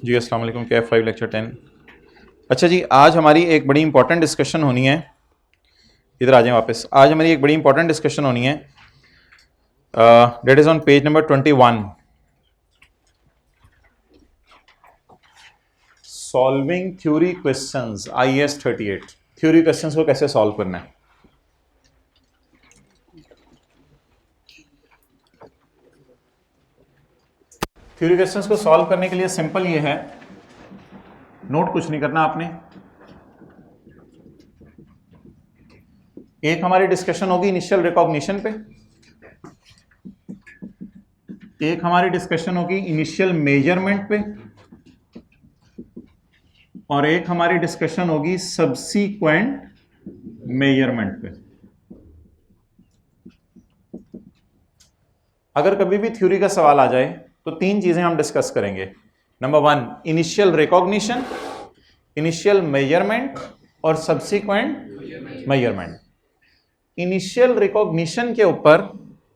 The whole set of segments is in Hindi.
जी अस्सलाम वालेकुम। KF5 lecture 10। अच्छा जी, आज हमारी एक बड़ी इंपॉर्टेंट डिस्कशन होनी है। इधर आ जाएं वापस। आज हमारी एक बड़ी इंपॉर्टेंट डिस्कशन होनी है, date is on page number 21। Solving theory questions IAS 38। Theory questions को कैसे सॉल्व करना है। थ्योरी क्वेश्चंस को सॉल्व करने के लिए सिंपल ये है, नोट कुछ नहीं करना आपने। एक हमारी डिस्कशन होगी इनिशियल रिकॉग्निशन पे, एक हमारी डिस्कशन होगी इनिशियल मेजरमेंट पे, और एक हमारी डिस्कशन होगी सब्सीक्वेंट मेजरमेंट पे। अगर कभी भी थ्योरी का सवाल आ जाए तो तीन चीजें हम डिस्कस करेंगे। Number 1 initial recognition, initial measurement और सब्सीक्वेंट मेजरमेंट। इनिशियल रिकॉग्निशन के ऊपर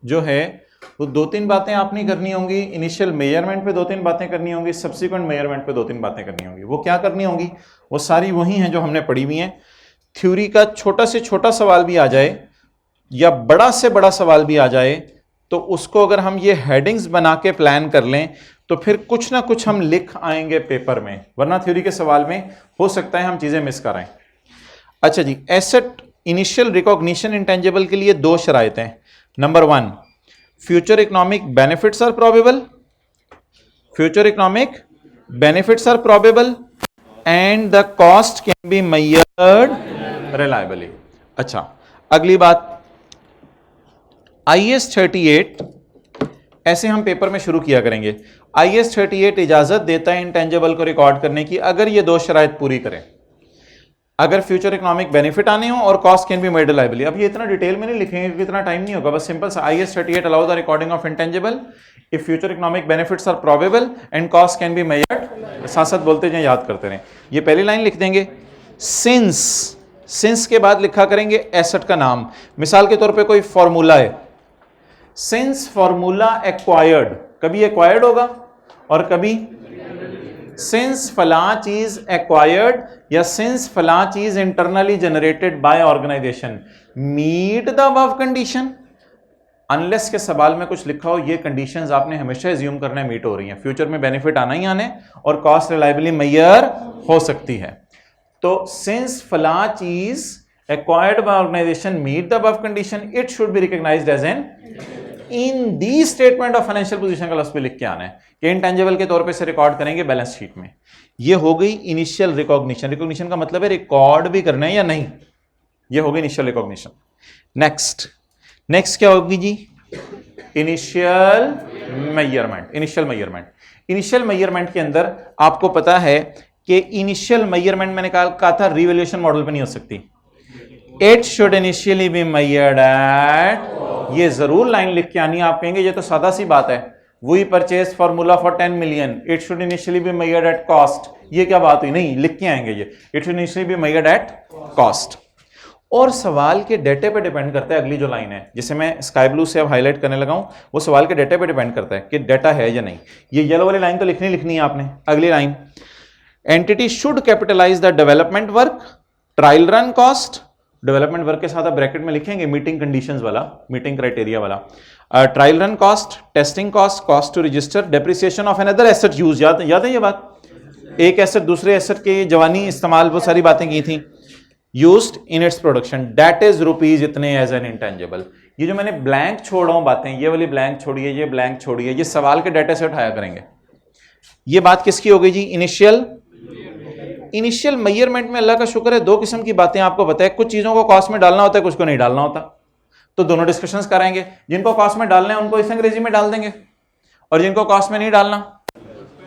जो है वो दो तीन बातें आपने करनी होंगी, इनिशियल मेजरमेंट पे दो तीन बातें करनी होंगी, सब्सीक्वेंट मेजरमेंट पे दो तीन बातें करनी होंगी। वो क्या करनी होंगी? वो सारी वही हैं जो हमने पढ़ी हुई हैं। थ्योरी का छोटा से छोटा सवाल भी आ जाए या बड़ा से बड़ा सवाल भी आ जाए तो उसको अगर हम ये हेडिंग्स बना के प्लान कर लें तो फिर कुछ ना कुछ हम लिख आएंगे पेपर में, वरना थ्योरी के सवाल में हो सकता है हम चीजें मिस कर आएं। अच्छा जी, एसेट इनिशियल रिकॉग्निशन इंटेंजिबल के लिए दो शराइत हैं। Number 1 future economic benefits are probable, future economic benefits are probable and the cost can be measured reliably. अच्छा, अगली बात IAS 38 ऐसे हम पेपर में शुरू किया करेंगे। IAS 38 इजाजत देता है इंटेंजिबल को रिकॉर्ड करने की अगर ये दो शराइत पूरी करें, अगर फ्यूचर इकोनॉमिक बेनिफिट आने हो और cost can be made reliably. अब ये इतना डिटेल में नहीं लिखेंगे क्योंकि इतना टाइम नहीं होगा, बस सिंपल सा IAS 38 allow the recording of intangible if future economic benefits are probable and cost can be measured. साथ साथ बोलते जाएं, याद करते रहें। ये पहली लाइन लिख देंगे। सिंस के बाद लिखा करेंगे एसेट का नाम। मिसाल के तौर पे कोई फॉर्मूला है, सिंस फॉर्मूला एक्वायर्ड, कभी एक्वायर्ड होगा और कभी सिंस फला चीज एक्वायर्ड या सिंस फला चीज internally generated by organization meet the above condition. Unless के सवाल में कुछ लिखा हो ये कंडीशंस आपने हमेशा एज्यूम करना है मीट हो रही हैं। फ्यूचर में बेनिफिट आना ही आने और कॉस्ट रिलायबली मेजर हो सकती है। तो सिंस फला चीज acquired by organization meet the above condition, it should be recognized as an in the statement of financial position का लफ्ज़ भी लिख के आना है कि इंटेंजिबल के तौर पे से रिकॉर्ड करेंगे बैलेंस शीट में। ये हो गई इनिशियल रिकॉग्निशन। रिकॉग्निशन का मतलब है रिकॉर्ड भी करना है या नहीं, ये हो गई इनिशियल रिकॉग्निशन। नेक्स्ट क्या होगी जी? Initial measurement. इनिशियल मेजरमेंट के अंदर आपको पता है कि इनिशियल मेजरमेंट मैंने कहा था रिवैल्यूएशन मॉडल पे नहीं हो सकती। It should initially be measured at, ये जरूर लाइन लिख के आनी है। आप कहेंगे ये तो सादा सी बात है, We purchase formula for 10 million, it should initially be measured at cost। ये क्या बात हुई? नहीं, लिख के आएंगे ये It should initially be measured at cost। और सवाल के डेटे पे डिपेंड करता है। अगली जो लाइन है जिसे मैं स्काई ब्लू से अब हाईलाइट करने लगा हूं, वो सवाल के डेटे पे डिपेंड करता है कि डेटा है या नहीं। ये येलो वाली लाइन तो लिखनी है आपने। अगली line, entity should capitalize the development work, trial run cost. Development work के साथ आप ब्रैकेट में लिखेंगे मीटिंग कंडीशंस वाला, मीटिंग क्राइटेरिया वाला, trial run cost, testing cost, cost to register, depreciation of another asset use. याद है ये बात? एक एसेट दूसरे एसेट के जवानी इस्तेमाल, वो सारी बातें की थी। Used in its production that is rupees इतने एज एन इंटेंजिबल। ये जो मैंने ब्लैंक छोड़ रहा हूं बातें, ये वाली ब्लैंक छोड़िए, ये ब्लैंक छोड़िए, ये सवाल के डेटा से उठाया करेंगे। ये बात किसकी हो गई जी? इनिशियल मेजरमेंट में अल्लाह का शुक्र है दो किस्म की बातें आपको पता है। कुछ चीजों को कॉस्ट में डालना होता है, कुछ को नहीं डालना होता। तो दोनों डिस्कशंस कराएंगे। जिनको कॉस्ट में डालना है उनको इस अंग्रेजी में डाल देंगे, और जिनको कॉस्ट में नहीं डालना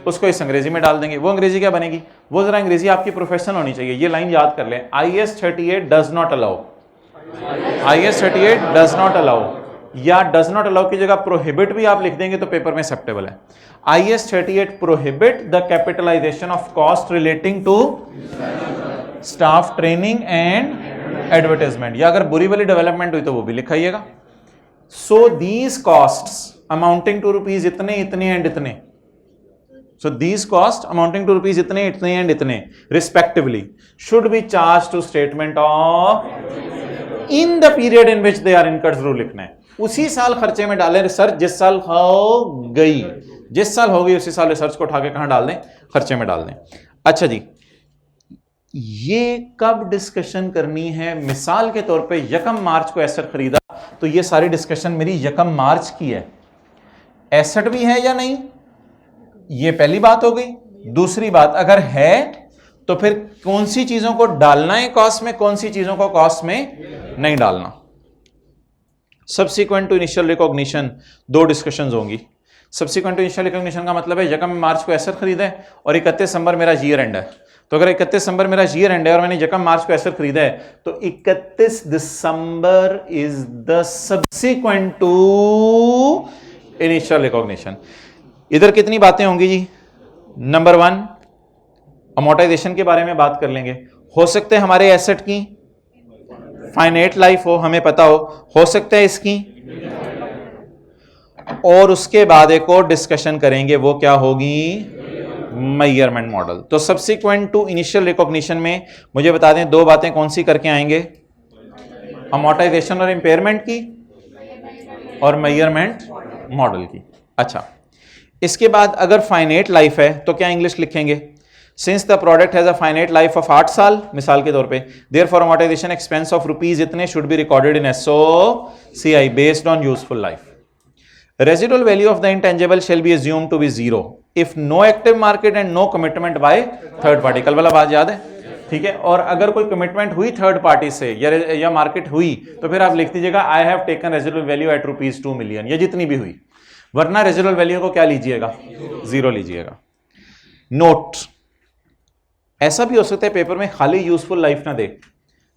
उसको इस अंग्रेजी में डाल देंगे। वो अंग्रेजी क्या बनेगी? वो जरा अंग्रेजी आपकी प्रोफेशनल होनी चाहिए। ये लाइन याद कर लें, IAS 38 does not allow, IAS 38 does not allow, या डज नॉट अलाउ की जगह प्रोहिबिट भी आप लिख देंगे तो पेपर में एक्सेप्टेबल है। IAS 38 prohibit the capitalization of cost relating to staff training and advertisement, या अगर बुरी वाली डेवलपमेंट हुई तो वो भी लिखाइएगा। So these costs amounting to rupees इतने इतने एंड इतने, So these costs amounting to rupees इतने इतने एंड इतने respectively should be charged to statement of in the period in which they are incurred जरूर लिखना है। उसी साल खर्चे में डालें रिसर्च जिस साल हो गई, जिस साल हो गई उसी साल रिसर्च को उठा के कहां डाल दें, खर्चे में डाल दें। अच्छा जी, ये कब डिस्कशन करनी है? मिसाल के तौर पे 1 मार्च को एसेट खरीदा तो ये सारी डिस्कशन मेरी 1 मार्च की है। एसेट भी है या नहीं, ये पहली बात हो गई। दूसरी बात, अगर है तो फिर कौन सी चीजों को डालना है कॉस्ट में, कौन सी चीजों को कॉस्ट में नहीं डालना। Subsequent to initial recognition 2 discussions होंगी। सब्सिक्वेंट टू इनिशियल रिकॉग्निशन का मतलब है 1 मार्च को एसेट खरीदा है और 31 दिसंबर मेरा ईयर एंड है। तो अगर 31 दिसंबर मेरा ईयर एंड है और मैंने 1 मार्च को एसेट खरीदा है तो 31 December is the subsequent to initial recognition. इधर कितनी बातें होंगी जी? नंबर 1, अमोर्टाइजेशन के बारे में बात कर लेंगे। हो सकते हैं हमारे एसेट की फाइनाइट लाइफ हो, हमें पता हो सकता है इसकी, और उसके बाद एक और डिस्कशन करेंगे, वो क्या होगी? Measurement model. तो सब्सिक्वेंट टू इनिशियल रिकॉग्निशन में मुझे बता दें 2 बातें कौन सी करके आएंगे? अमोर्टाइजेशन और इंपेयरमेंट की और मेजरमेंट मॉडल की। अच्छा, इसके बाद अगर फाइनाइट लाइफ है तो क्या इंग्लिश लिखेंगे? Since the product has a finite life of 8 साल मिसाल के तौर पे, therefore amortization expense of rupees इतने should be recorded in SOCI based on useful life. Residual value of the intangible shall be assumed to be 0 if no active market and no commitment by third party। कल वाला बात याद है? ठीक है। और अगर कोई कमिटमेंट हुई थर्ड पार्टी से या मार्केट हुई तो फिर आप लिख दीजिएगा I have taken residual value at rupees 2 million, या जितनी भी हुई। वरना रेजिडुअल वैल्यू को क्या लीजिएगा? 0 लीजिएगा। नोट, ऐसा भी हो सकता है पेपर में खाली यूजफुल लाइफ ना दे,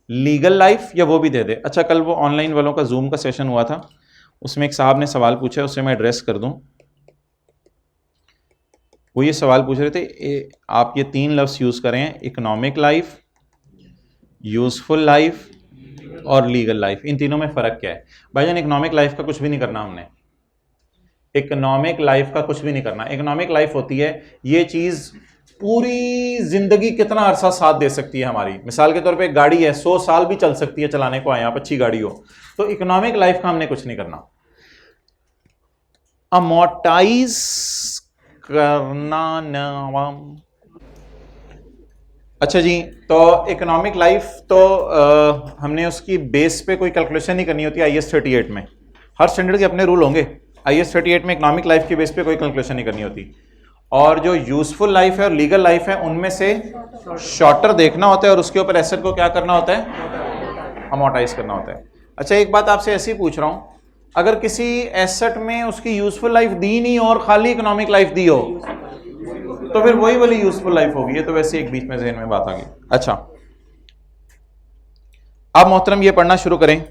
लीगल लाइफ या वो भी दे दे। अच्छा, कल वो ऑनलाइन वालों का जूम का सेशन हुआ था, उसमें एक साहब ने सवाल पूछा, उसे मैं एड्रेस कर दूं। वो ये सवाल पूछ रहे थे, आप ये 3 लफ्ज़ यूज़ करें, इकोनॉमिक लाइफ, यूजफुल लाइफ और लीगल लाइफ। इन तीनों में फ़र्क क्या है? भाईजान, इकोनॉमिक लाइफ का कुछ भी नहीं करना हमने, इकोनॉमिक लाइफ का कुछ भी नहीं करना। इकोनॉमिक लाइफ होती है ये चीज़ पूरी जिंदगी कितना अरसा साथ दे सकती है हमारी। मिसाल के तौर पे एक गाड़ी है, 100 साल भी चल सकती है चलाने को आए आप, अच्छी गाड़ी हो। तो इकोनॉमिक लाइफ का हमने कुछ नहीं करना। अमोर्टाइज करना न। अच्छा जी, तो इकोनॉमिक लाइफ तो हमने उसकी बेस पे कोई कैलकुलेशन नहीं करनी होती। IAS 38 में हर स्टैंडर्ड के अपने रूल होंगे। IAS 38 में इकोनॉमिक लाइफ की बेस पे कोई कैलकुलेशन नहीं करनी होती। और जो यूजफुल लाइफ है और लीगल लाइफ है उनमें से शॉर्टर देखना होता है और उसके ऊपर एसेट को क्या करना होता है? अमोर्टाइज करना होता है। अच्छा, एक बात आपसे ऐसी पूछ रहा हूं, अगर किसी एसेट में उसकी यूजफुल लाइफ दी नहीं और खाली इकोनॉमिक लाइफ दी हो तो फिर वही वाली यूजफुल लाइफ होगी। ये तो वैसे एक बीच में ज़हन में बात आ गई। अच्छा, अब मोहतरम ये पढ़ना शुरू करें,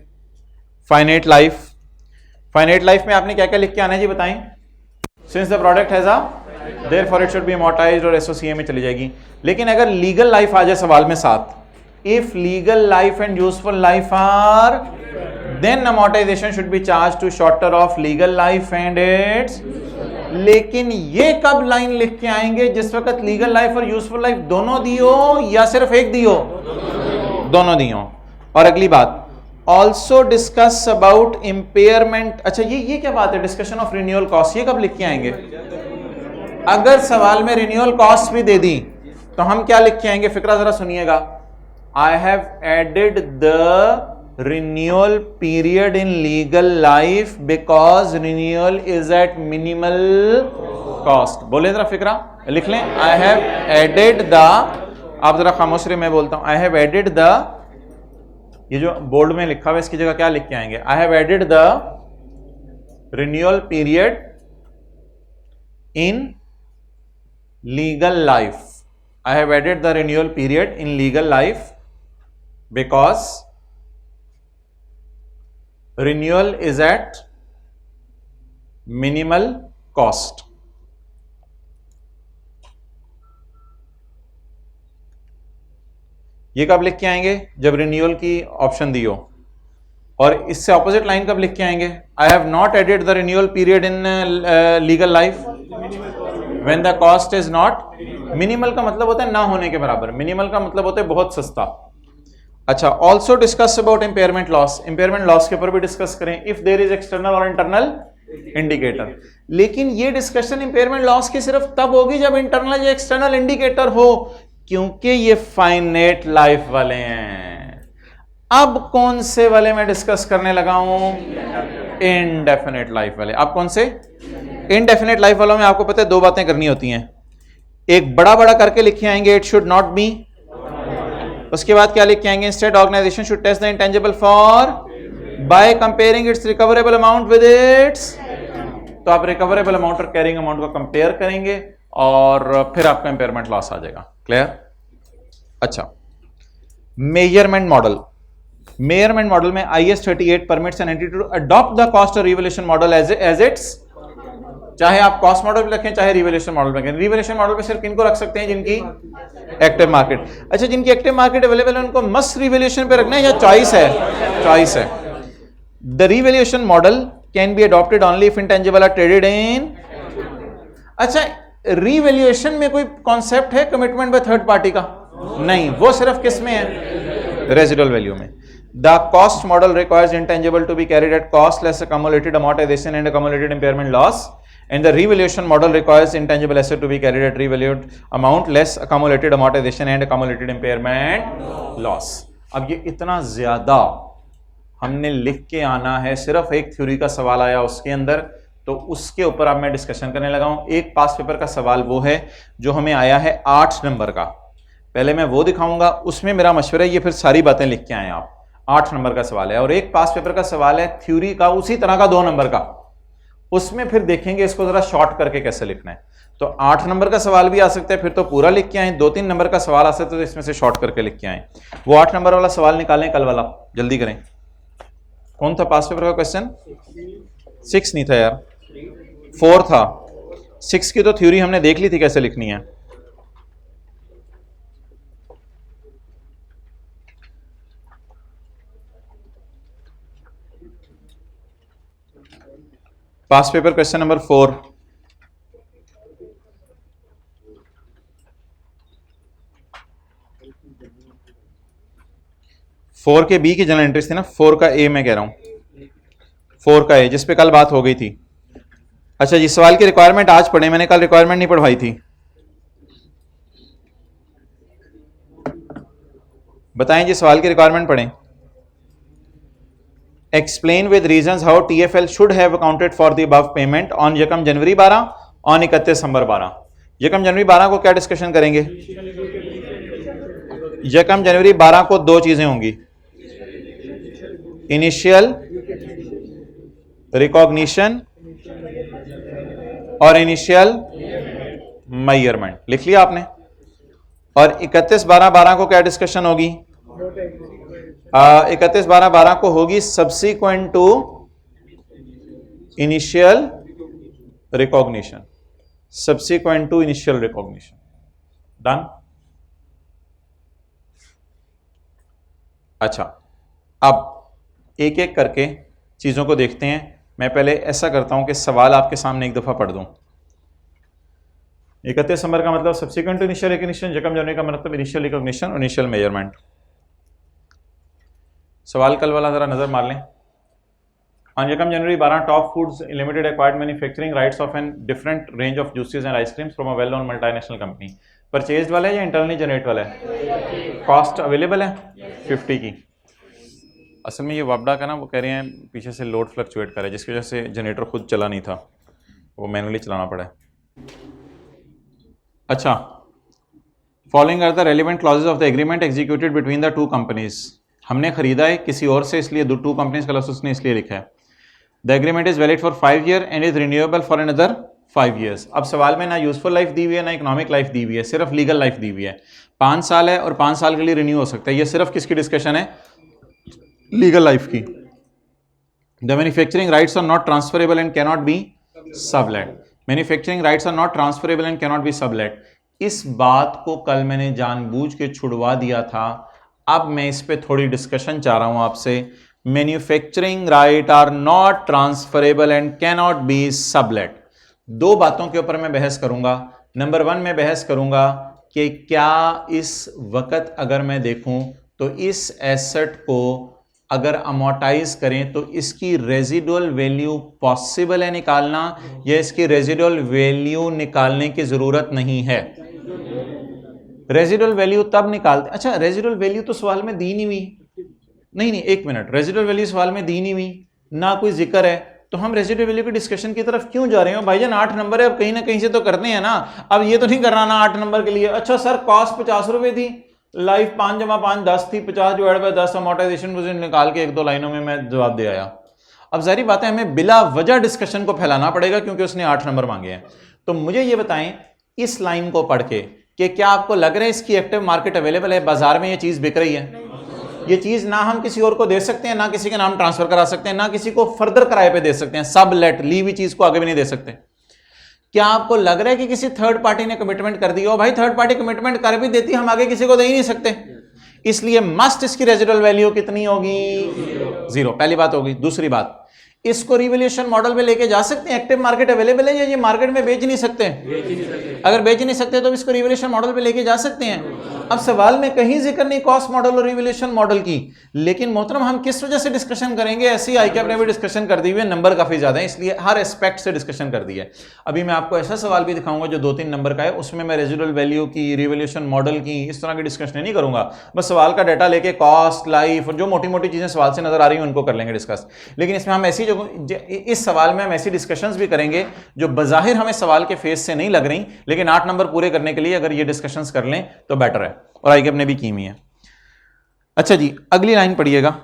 फाइनाइट लाइफ। फाइनाइट लाइफ में आपने क्या क्या लिख के आना है जी, बताएं। Since the product has a therefore it should be amortised और एसओसीए में चली जाएगी। लेकिन अगर लीगल लाइफ आ जाए सवाल में साथ, if legal life and useful life are then amortization should be charge to shorter of legal life and its. लेकिन ये कब लाइन लिख के आएंगे? जिस वक्त लीगल लाइफ और यूजफुल लाइफ दोनों दी हो या सिर्फ एक दी हो? दोनों दी हो। और अगली बात, ऑल्सो डिस्कस अबाउट इम्पेयरमेंट। अच्छा, ये क्या बात है? डिस्कशन ऑफ रिन्यूअल कॉस्ट, ये कब लिख के आएंगे? अगर सवाल में रिन्यूअल कॉस्ट भी दे दी तो हम क्या लिख के आएंगे? फिक्रा जरा सुनिएगा। I have added the renewal period in legal life because renewal is at minimal cost। बोले जरा फिक्रा लिख लें। I have added the, आप जरा खामोश रहे, मैं बोलता हूं। I have added the, ये जो बोर्ड में लिखा हुआ है इसकी जगह क्या लिख के आएंगे? I have added the renewal period in legal life। I have added the renewal period in legal life because renewal is at minimal cost। ये कब लिख के आएंगे? जब रिन्यूअल की ऑप्शन दी हो। और इससे ऑपोजिट लाइन कब लिख के आएंगे? I have not added the renewal period in legal life when the cost is not minimal का मतलब होता है ना होने के बराबर, मिनिमल का मतलब होता है बहुत सस्ता। अच्छा, also discuss about impairment loss, impairment loss के ऊपर भी डिस्कस करें इफ देयर इज एक्सटर्नल और इंटरनल इंडिकेटर। लेकिन ये डिस्कशन इंपेयरमेंट लॉस की सिर्फ तब होगी जब इंटरनल या एक्सटर्नल इंडिकेटर हो, क्योंकि ये फाइनाइट लाइफ वाले हैं। अब कौन से वाले मैं डिस्कस करने लगा हूं? इनडेफिनेट लाइफ वाले। आप कौन से? इनडेफिनेट लाइफ वालों में आपको पता है दो बातें करनी होती हैं, एक बड़ा बड़ा करके लिखे आएंगे इट शुड नॉट बी, उसके बाद क्या लिख के आएंगे? Instead organisation should test the intangible for by comparing its recoverable amount with its. तो आप रिकवरेबल अमाउंट और कैरिंग अमाउंट को कंपेयर करेंगे और फिर आपका इंपेयरमेंट लॉस आ जाएगा। क्लियर? अच्छा, मेजरमेंट मॉडल। मेजरमेंट मॉडल में IS 38 permits an entity to adopt the cost और रिवैल्यूएशन मॉडल एज इट्स। चाहे आप कॉस्ट मॉडल पे रखें चाहे रिवैल्यूएशन मॉडल पे रखें। रिवैल्यूएशन मॉडल पे सिर्फ किनको रख सकते हैं? जिनकी एक्टिव मार्केट। अच्छा, जिनकी एक्टिव मार्केट अवेलेबल है उनको मस्ट रिवैल्यूएशन पे रखना है या चॉइस है? चॉइस है। The revaluation model can be adopted only if intangible are traded in. अच्छा, रिवैल्यूएशन में कोई कॉन्सेप्ट है कमिटमेंट बाय थर्ड पार्टी का? नहीं, वो सिर्फ किस में है? रेजिडुअल वैल्यू में। The cost model requires intangible to be carried at cost less accumulated amortization and accumulated impairment loss, and the revaluation model requires intangible asset to be carried at revalued amount less accumulated amortization and accumulated impairment loss। अब ये इतना ज्यादा हमने लिख के आना है, सिर्फ एक थ्योरी का सवाल आया उसके अंदर, तो उसके ऊपर अब मैं डिस्कशन करने लगा हूं। एक पास पेपर का सवाल वो है जो हमें आया है 8 नंबर का, पहले मैं वो दिखाऊंगा, उसमें मेरा मशवरा है ये फिर सारी बातें लिख के आए आप। 8 नंबर का सवाल है और एक पास पेपर का सवाल है थ्योरी का उसी तरह का 2 नंबर का, उसमें फिर देखेंगे इसको जरा शॉर्ट करके कैसे लिखना है। तो 8 नंबर का सवाल भी आ सकता है, फिर तो पूरा लिख के आए। 2-3 नंबर का सवाल आ सकता है तो इसमें से शॉर्ट करके लिख के आए। वो 8 नंबर वाला सवाल निकालें कल वाला, जल्दी करें। कौन था पास पेपर का क्वेश्चन? 6 नहीं था यार, 4 था। 6 की तो थ्योरी हमने देख ली थी कैसे लिखनी है। पास पेपर क्वेश्चन नंबर 4। फोर के बी की जनरल एंट्रीज थी ना, 4 का ए मैं कह रहा हूं, 4 का ए जिस पे कल बात हो गई थी। अच्छा जी, सवाल की रिक्वायरमेंट आज पढ़े, मैंने कल रिक्वायरमेंट नहीं पढ़वाई थी। बताएं जी, सवाल की रिक्वायरमेंट पढ़ें। Explain with reasons how TFL should have accounted for the above payment on यकम जनवरी 12 ऑन 31 दिसंबर 12। यकम जनवरी 12 को क्या डिस्कशन करेंगे? यकम जनवरी 12 को 2 चीजें होंगी, इनिशियल रिकॉग्निशन और इनिशियल मेजरमेंट। लिख लिया आपने? और 31/12/12 को क्या डिस्कशन होगी? 31/12/12 को होगी subsequent to initial recognition, subsequent to initial recognition. Done? अच्छा, अब एक एक करके चीजों को देखते हैं। मैं पहले ऐसा करता हूं कि सवाल आपके सामने एक दफा पढ़ दूं। 31 दिसंबर का मतलब सब्सिक्वेंट टू इनिशियल रिकॉग्निशन, यकम जनवरी का मतलब इनिशियल रिकॉग्निशन और इनिशियल मेजरमेंट। सवाल कल वाला जरा नजर मार लें। ऑन यकम जनवरी 12 Top Foods Limited acquired manufacturing rights of an different range of juices and ice creams from a well known multinational company. Purchased वाला है या इंटरनली जनरेट वाला है? कॉस्ट अवेलेबल है 50 की। असल में ये वापडा का ना, वो कह रहे हैं पीछे से लोड फ्लक्चुएट कर रहा है जिसकी वजह से जनरेटर खुद चला नहीं था, वो मैनुअली चलाना पड़ा है। अच्छा, following are the relevant clauses of the agreement executed between the 2 companies. हमने खरीदा है किसी और से, इसलिए 2 कंपनीज का लॉस उसने इसलिए लिखा है। The agreement is valid for 5 year and is renewable for another 5 years. अब सवाल में ना यूजफुल लाइफ दी हुई है ना इकोनॉमिक लाइफ दी हुई है, सिर्फ लीगल लाइफ दी हुई है। 5 साल है और 5 साल के लिए रिन्यू हो सकता है। ये सिर्फ किसकी डिस्कशन है? लीगल लाइफ की। The manufacturing rights are not transferable and cannot be sublet. Manufacturing rights are not transferable and cannot be sublet. इस बात को कल मैंने जानबूझ के छुड़वा दिया था, अब मैं इस पे थोड़ी डिस्कशन चाह रहा हूं आपसे। Manufacturing right are not transferable and cannot be sublet. 2 बातों के ऊपर मैं बहस करूंगा। नंबर 1 में बहस करूंगा कि क्या इस वक्त अगर मैं देखूं तो इस एसेट को अगर अमोर्टाइज करें तो इसकी रेजिडुअल वैल्यू पॉसिबल है निकालना, या इसकी रेजिडुअल वैल्यू निकालने की जरूरत नहीं है। रेजिडुअल वैल्यू तब निकालते, अच्छा रेजिडुअल वैल्यू तो सवाल में दी नहीं हुई, नहीं एक मिनट, रेजिडुअल वैल्यू सवाल में दी नहीं हुई, ना कोई जिक्र है, तो हम रेजिडुअल वैल्यू की डिस्कशन की तरफ क्यों जा रहे हो भाईजान? 8 नंबर है, अब कहीं ना कहीं से तो करने हैं ना, अब ये तो नहीं करना ना 8 नंबर के लिए। अच्छा सर कॉस्ट 50 रुपए थी, लाइफ 5 जमा 5 10 थी, 50 डिवाइड बाय 10 अमोर्टाइजेशन निकाल के 1-2 लाइनों में मैं जवाब दे आया। अब जारी बात है हमें बिला वजह डिस्कशन को फैलाना पड़ेगा क्योंकि उसने 8 नंबर मांगे हैं। तो मुझे ये बताएं इस लाइन को पढ़ के कि क्या आपको लग रहा है इसकी एक्टिव मार्केट अवेलेबल है, बाजार में ये चीज बिक रही है? ये चीज ना हम किसी और को दे सकते हैं, ना किसी के नाम ट्रांसफर करा सकते हैं, ना किसी को फर्दर किराए पे दे सकते हैं, सब लेट ली हुई चीज को आगे भी नहीं दे सकते। क्या आपको लग रहा है कि किसी थर्ड पार्टी ने कमिटमेंट कर दी हो? भाई थर्ड पार्टी कमिटमेंट कर भी देती, हम आगे किसी को दे ही नहीं सकते, इसलिए मस्ट इसकी रेजिडुअल वैल्यू कितनी होगी? 0। पहली बात होगी। दूसरी बात, इसको रिवैल्यूएशन मॉडल पे लेके जा सकते हैं? एक्टिव मार्केट अवेलेबल है या ये मार्केट में बेच नहीं सकते? अगर बेच नहीं सकते तो इसको रिवैल्यूएशन मॉडल पे लेके जा सकते हैं। अब सवाल में कहीं जिक्र नहीं कॉस्ट मॉडल और रिवैल्यूएशन मॉडल की, लेकिन मोहतरम हम किस वजह से डिस्कशन करेंगे? ऐसी आईकैप ने भी डिस्कशन कर दी हुई है, नंबर काफी ज्यादा है इसलिए हर एस्पेक्ट से डिस्कशन कर दी है। अभी मैं आपको ऐसा सवाल भी दिखाऊंगा जो 2-3 नंबर का है, उसमें मैं रेजिडुअल वैल्यू की, रिवैल्यूएशन मॉडल की, इस तरह की डिस्कशन नहीं करूंगा। बस सवाल का डाटा लेके कॉस्ट, लाइफ और जो मोटी मोटी चीजें सवाल से नजर आ रही हैं उनको कर लेंगे डिस्कस। लेकिन इसमें हम ऐसी इस सवाल में हम ऐसी डिस्कशंस भी करेंगे जो बजाहिर हमें सवाल के फेस से नहीं लग रही, लेकिन 8 नंबर पूरे करने के लिए अगर ये डिस्कशंस कर लें तो बेटर है, और आईकैप ने भी की हुई है। अच्छा जी, अगली लाइन पढ़िएगा।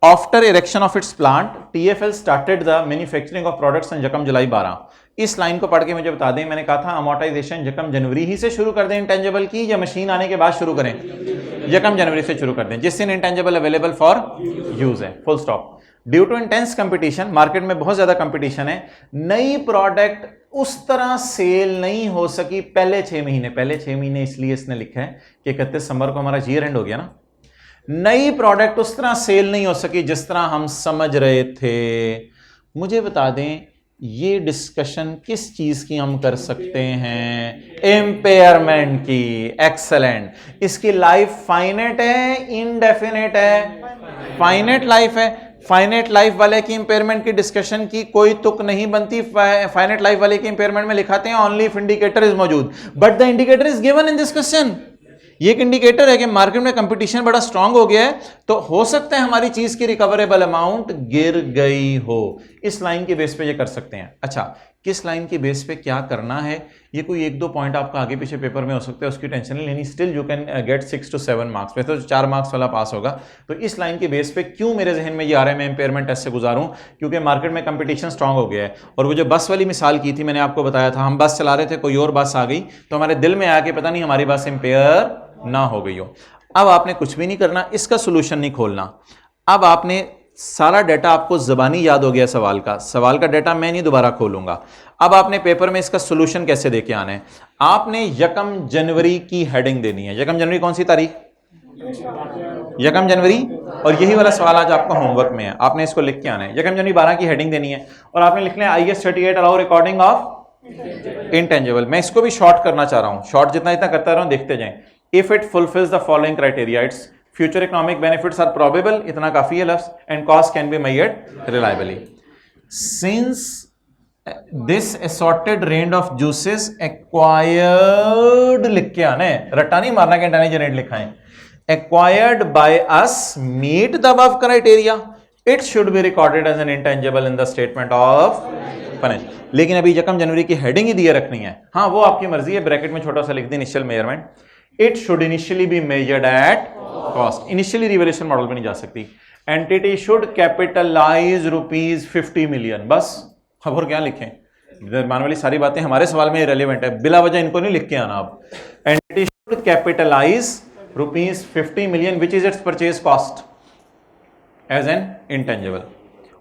After erection of its plant TfL started the manufacturing of products in यकम जुलाई 12। इस लाइन को पढ़ के मुझे बता दें, मैंने कहा था अमोर्टाइजेशन यकम जनवरी ही से शुरू कर दें इंटेंजिबल की, या मशीन आने के बाद शुरू करें? यकम जनवरी से शुरू कर दें, जिस दिन इंटेंजिबल अवेलेबल फॉर यूज है, full stop. Due to intense competition, market में बहुत ज्यादा कंपटीशन है, नई प्रोडक्ट उस तरह सेल नहीं हो सकी पहले 6 महीने। पहले 6 महीने इसलिए इसने लिखा है कि 31 दिसंबर को हमारा ईयर एंड हो गया ना, नई प्रोडक्ट उस तरह सेल नहीं हो सकी जिस तरह हम समझ रहे थे। मुझे बता दें ये डिस्कशन किस चीज की हम कर सकते हैं? इम्पेयरमेंट की। एक्सेलेंट। इसकी लाइफ फाइनेट है, इनडेफिनेट है? फाइनेट लाइफ है। फाइनेट लाइफ वाले की इंपेयरमेंट की डिस्कशन की कोई तुक नहीं बनती। फाइनेट लाइफ वाले की इंपेयरमेंट में लिखाते हैं ओनली इफ इंडिकेटर इज मौजूद, but the indicator is given in this question. ये एक इंडिकेटर है कि मार्केट में कंपटीशन बड़ा स्ट्रांग हो गया है, तो हो सकता है हमारी चीज की रिकवरेबल अमाउंट गिर गई हो। इस लाइन के बेस पे ये कर सकते हैं। अच्छा, किस लाइन के बेस पे क्या करना है, ये कोई 1-2 पॉइंट आपका आगे पीछे पेपर में हो सकता है, उसकी टेंशन नहीं लेनी। Still you can get 6 to 7 marks. वैसे तो 4 मार्क्स वाला पास होगा। तो इस लाइन के बेस पे क्यों मेरे जहन में ये आ रहा है मैं इंपेयरमेंट टेस्ट से गुजारूं? क्योंकि मार्केट में कंपटीशन स्ट्रांग हो गया है। और वो जो बस वाली मिसाल की थी, मैंने आपको बताया था, हम बस चला रहे थे, कोई और बस आ गई, तो हमारे दिल में आया कि पता नहीं हमारी बस इंपेयर ना हो गई हो। अब आपने कुछ भी नहीं करना, इसका सोल्यूशन नहीं खोलना। अब आपने सारा डाटा, आपको ज़बानी याद हो गया सवाल का डाटा मैं नहीं दोबारा खोलूंगा। अब आपने पेपर में इसका सोल्यूशन कैसे देके आना है? आपने यकम जनवरी की हेडिंग देनी है। यकम जनवरी कौन सी तारीख? यकम जनवरी। और यही वाला सवाल आज आपका होमवर्क में है, आपने इसको लिख के आना है। यकम जनवरी 12 की हेडिंग देनी है और आपने लिखना है IS 38 allow recording of intangible. मैं इसको भी शॉर्ट करना चाह रहा हूं, शॉर्ट जितना करता रहा हूं, देखते जाएं। If it fulfils the following criteria, it's future economic benefits are probable, इतना काफी है लफ्ज, and cost can be measured reliably. Since this assorted range of juices acquired, लिख के आना है, रट्टा नहीं मारना कि इंटेलिजेंट लिखा है, acquired by us meet the above criteria, it should be recorded as an intangible in the statement of financial. लेकिन अभी यकम जनवरी की हेडिंग ही दिए रखनी है। हाँ, वो आपकी मर्जी है, ब्रैकेट में छोटा सा लिख दी initial measurement. It should initially be measured at cost. Initially revaluation model पे नहीं जा सकती। Entity should capitalise ₹50 million. बस खबर क्या लिखें, मान वाली सारी बातें हमारे सवाल में इरेलेवेंट है, बिला वजह इनको नहीं लिख के आना। आप entity should capitalise ₹50 million which is its purchase cost as an intangible.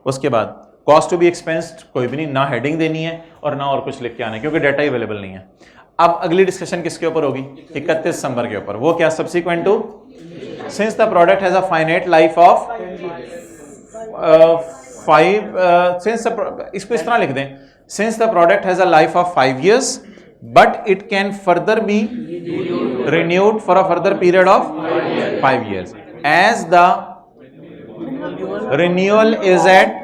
उसके बाद कॉस्ट टू बी एक्सपेंस्ड, कोई भी नहीं, ना हेडिंग देनी है और ना और कुछ लिख के आना है क्योंकि डाटा अवेलेबल नहीं है। अब अगली डिस्कशन किसके ऊपर होगी? 31 दिसंबर के ऊपर। वो क्या? Subsequent to, since the product has a finite life of 5, since इसको इस तरह लिख दें, since the product has a life of 5 years but it can further be renewed for a further period of 5 years as the renewal is at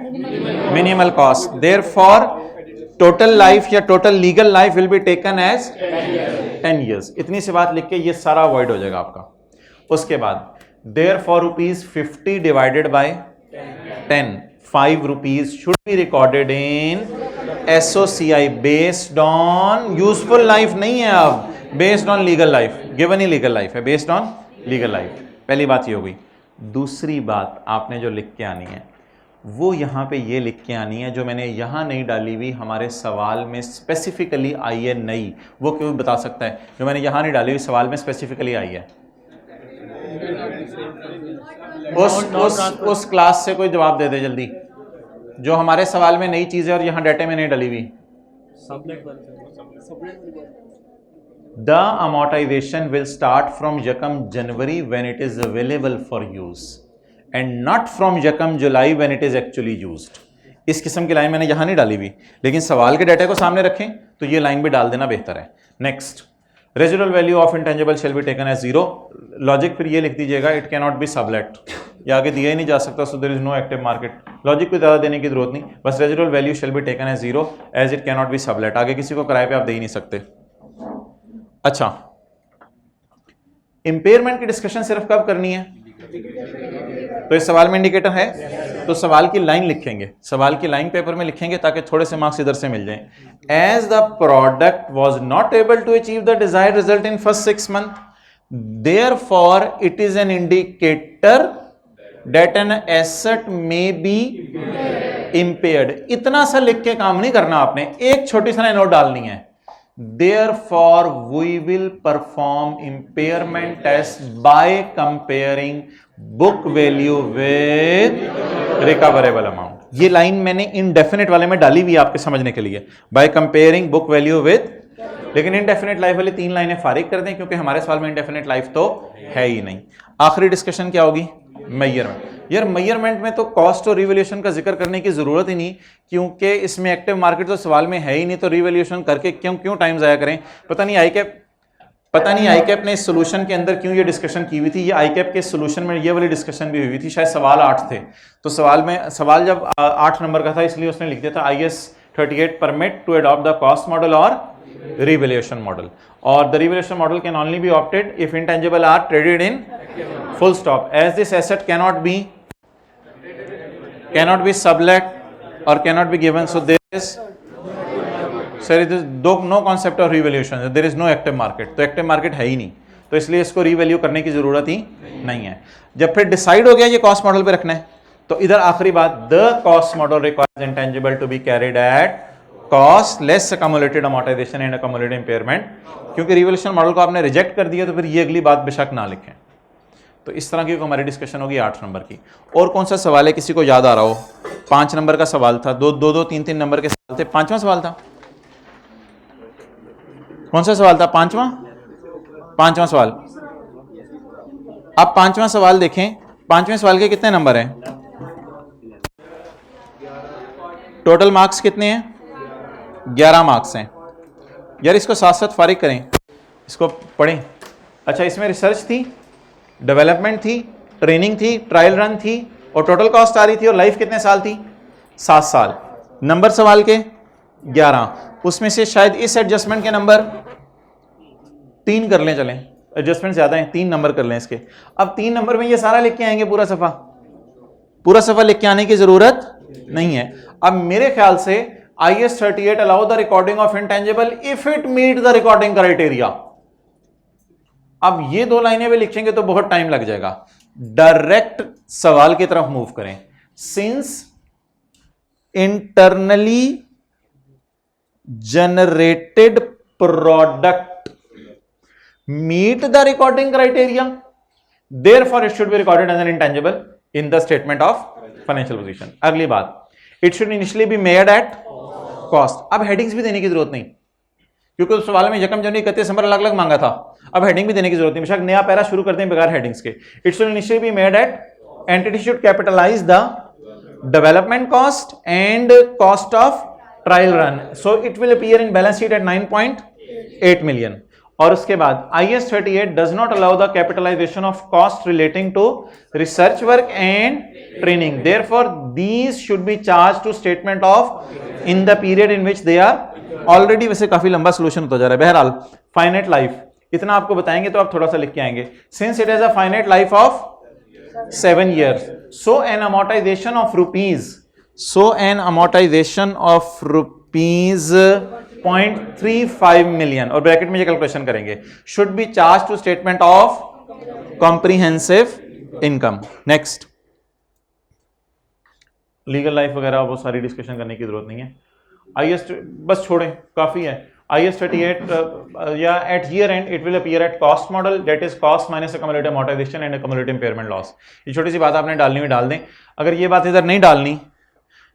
minimal cost. Therefore total life या total legal life will be taken as 10 years. इतनी सी बात लिख के ये सारा अवॉइड हो जाएगा आपका. उसके बाद therefore ₹50 divided by 10, 5 rupees should be recorded in SOCI based on useful life नहीं है, अब based on legal life, given he legal life है, based on legal life. पहली बात ये हो गई. दूसरी बात आपने जो लिख के आनी है वो यहाँ पे ये लिख के आनी है, जो मैंने यहाँ नहीं डाली हुई हमारे सवाल में स्पेसिफिकली आई है नई. वो क्यों बता सकता है? जो मैंने यहाँ नहीं डाली हुई सवाल में स्पेसिफिकली आई है. उस क्लास से कोई जवाब दे दे जल्दी, जो हमारे सवाल में नई चीज है और यहाँ डाटे में नहीं डली हुई. The amortization will start from Yakam January when it is available for use and not from Yakam July when it is actually used. इस किस्म की लाइन मैंने यहाँ नहीं डाली हुई, लेकिन सवाल के डाटे को सामने रखें तो ये लाइन भी डाल देना बेहतर है. Next, residual value of intangible shall be taken as 0. Logic फिर ये लिख दीजिएगा, it can not be sublet. ये आगे दिया ही नहीं जा सकता, so there is no active market. Logic को ज़्यादा देने की जरूरत नहीं, बस residual value shall be taken as 0 as it can not be sublet. आगे किसी को किराए पे आप दे ही नहीं सकते. अच्छा, इंपेयरमेंट की डिस्कशन सिर्फ कब करनी है? तो इस सवाल में इंडिकेटर है तो सवाल की लाइन लिखेंगे, सवाल की लाइन पेपर में लिखेंगे ताकि थोड़े से मार्क्स इधर से मिल जाएं. As the product was not able to achieve the desired result in first 6 months, therefore it is an indicator that an asset may be impaired. इतना सा लिख के काम नहीं करना आपने, एक छोटी सा नोट डालनी है. Therefore, we will perform impairment test by comparing book value with recoverable amount. ये लाइन मैंने indefinite वाले में डाली हुई आपके समझने के लिए, by comparing book value with. लेकिन indefinite लाइफ वाली 3 लाइनें फारिग कर दें क्योंकि हमारे सवाल में indefinite लाइफ तो है ही नहीं. आखिरी डिस्कशन क्या होगी? मेजरमेंट. यार मेजरमेंट में तो कॉस्ट और रिवैल्यूएशन का जिक्र करने की जरूरत ही नहीं, क्योंकि इसमें एक्टिव मार्केट तो सवाल में है ही नहीं, तो रिवैल्यूएशन करके क्यों टाइम जाया करें. पता नहीं आईकैप ने इस सोल्यूशन के अंदर क्यों ये डिस्कशन की हुई थी. ये आईकैप के सोल्यूशन में ये वाली डिस्कशन भी हुई थी. शायद सवाल 8 थे, तो सवाल जब 8 नंबर का था इसलिए उसने लिख दिया था IS 38 permit to adopt the cost model और revaluation model, or the revaluation model can only be opted if intangible are traded in full stop, as this asset cannot be sublet or cannot be given. So there is no concept of revaluation, there is no active market. तो active market है ही नहीं, तो इसलिए इसको revalue करने की जरूरत ही नहीं है. जब फिर डिसाइड हो गया ये कॉस्ट मॉडल पे रखना है, तो इधर आखिरी बात, the cost model requires intangible to be carried at cost less accumulated amortization and accumulated impairment. क्योंकि रिवैल्यूएशन मॉडल को आपने रिजेक्ट कर दिया तो फिर ये अगली बात बेशक ना लिखें. तो इस तरह की हमारी डिस्कशन होगी 8 नंबर की. और कौन सा सवाल है किसी को याद आ रहा हो? 5 नंबर का सवाल था, 2-3 नंबर के सवाल थे. 5वां सवाल था, कौन सा सवाल था? 5वां सवाल. अब 5वां सवाल देखें. 5वें सवाल के कितने नंबर हैं? टोटल मार्क्स कितने हैं? 11 मार्क्स हैं. यार इसको साथ साथ फारिग करें, इसको पढ़ें. अच्छा, इसमें रिसर्च थी, डेवलपमेंट थी, ट्रेनिंग थी, ट्रायल रन थी और टोटल कॉस्ट आ रही थी. और लाइफ कितने साल थी? 7 साल. नंबर सवाल के 11, उसमें से शायद इस एडजस्टमेंट के नंबर 3 कर लें. चलें, एडजस्टमेंट ज्यादा है, 3 नंबर कर लें इसके. अब 3 नंबर में ये सारा लिख के आएंगे, पूरा सफा लिख के आने की जरूरत नहीं है. अब मेरे ख्याल से IS 38 allow the recording of intangible if it meet the recording criteria. अब ये 2 लाइनें भी लिखेंगे तो बहुत टाइम लग जाएगा. डायरेक्ट सवाल की तरफ मूव करें. Since internally generated product meet the recording criteria, therefore it should be recorded as an intangible in the statement of financial position. अगली बात, it should initially be made at cost. अब हेडिंग्स भी देने की जरूरत नहीं, क्योंकि उस सवाल में यकम जनवरी 31 दिसंबर अलग अलग मांगा था. अब हेडिंग भी देने की जरूरत नहीं, बेशक नया पैरा शुरू करते हैं बगैर हेडिंग्स के. It should initially be made at, entity should capitalize the development cost and cost of trial run, so it will appear in balance sheet at 9. 8 million. और उसके बाद IS 38 does not allow the capitalisation of cost relating to research work and training, therefore these should be charge to statement of in the period in which they are already. वैसे काफी लंबा सोल्यूशन होता जा रहा है। बहरहाल फाइनाइट लाइफ इतना आपको बताएंगे तो आप थोड़ा सा लिख के आएंगे। Since it has a finite life of 7 years, so an amortization of rupees 0.35 million, और ब्रैकेट में ये कैलकुलेशन करेंगे, should be charge to statement of comprehensive income. Next, legal life वगैरह वो सारी डिस्कशन करने की जरूरत नहीं है। IS बस छोड़ें, काफी है। IS 38 या at year end it will appear at cost model, that is cost minus accumulated amortisation and accumulated impairment loss. ये छोटी सी बात आपने डालनी में डाल दें। अगर ये बात इधर नहीं डालनी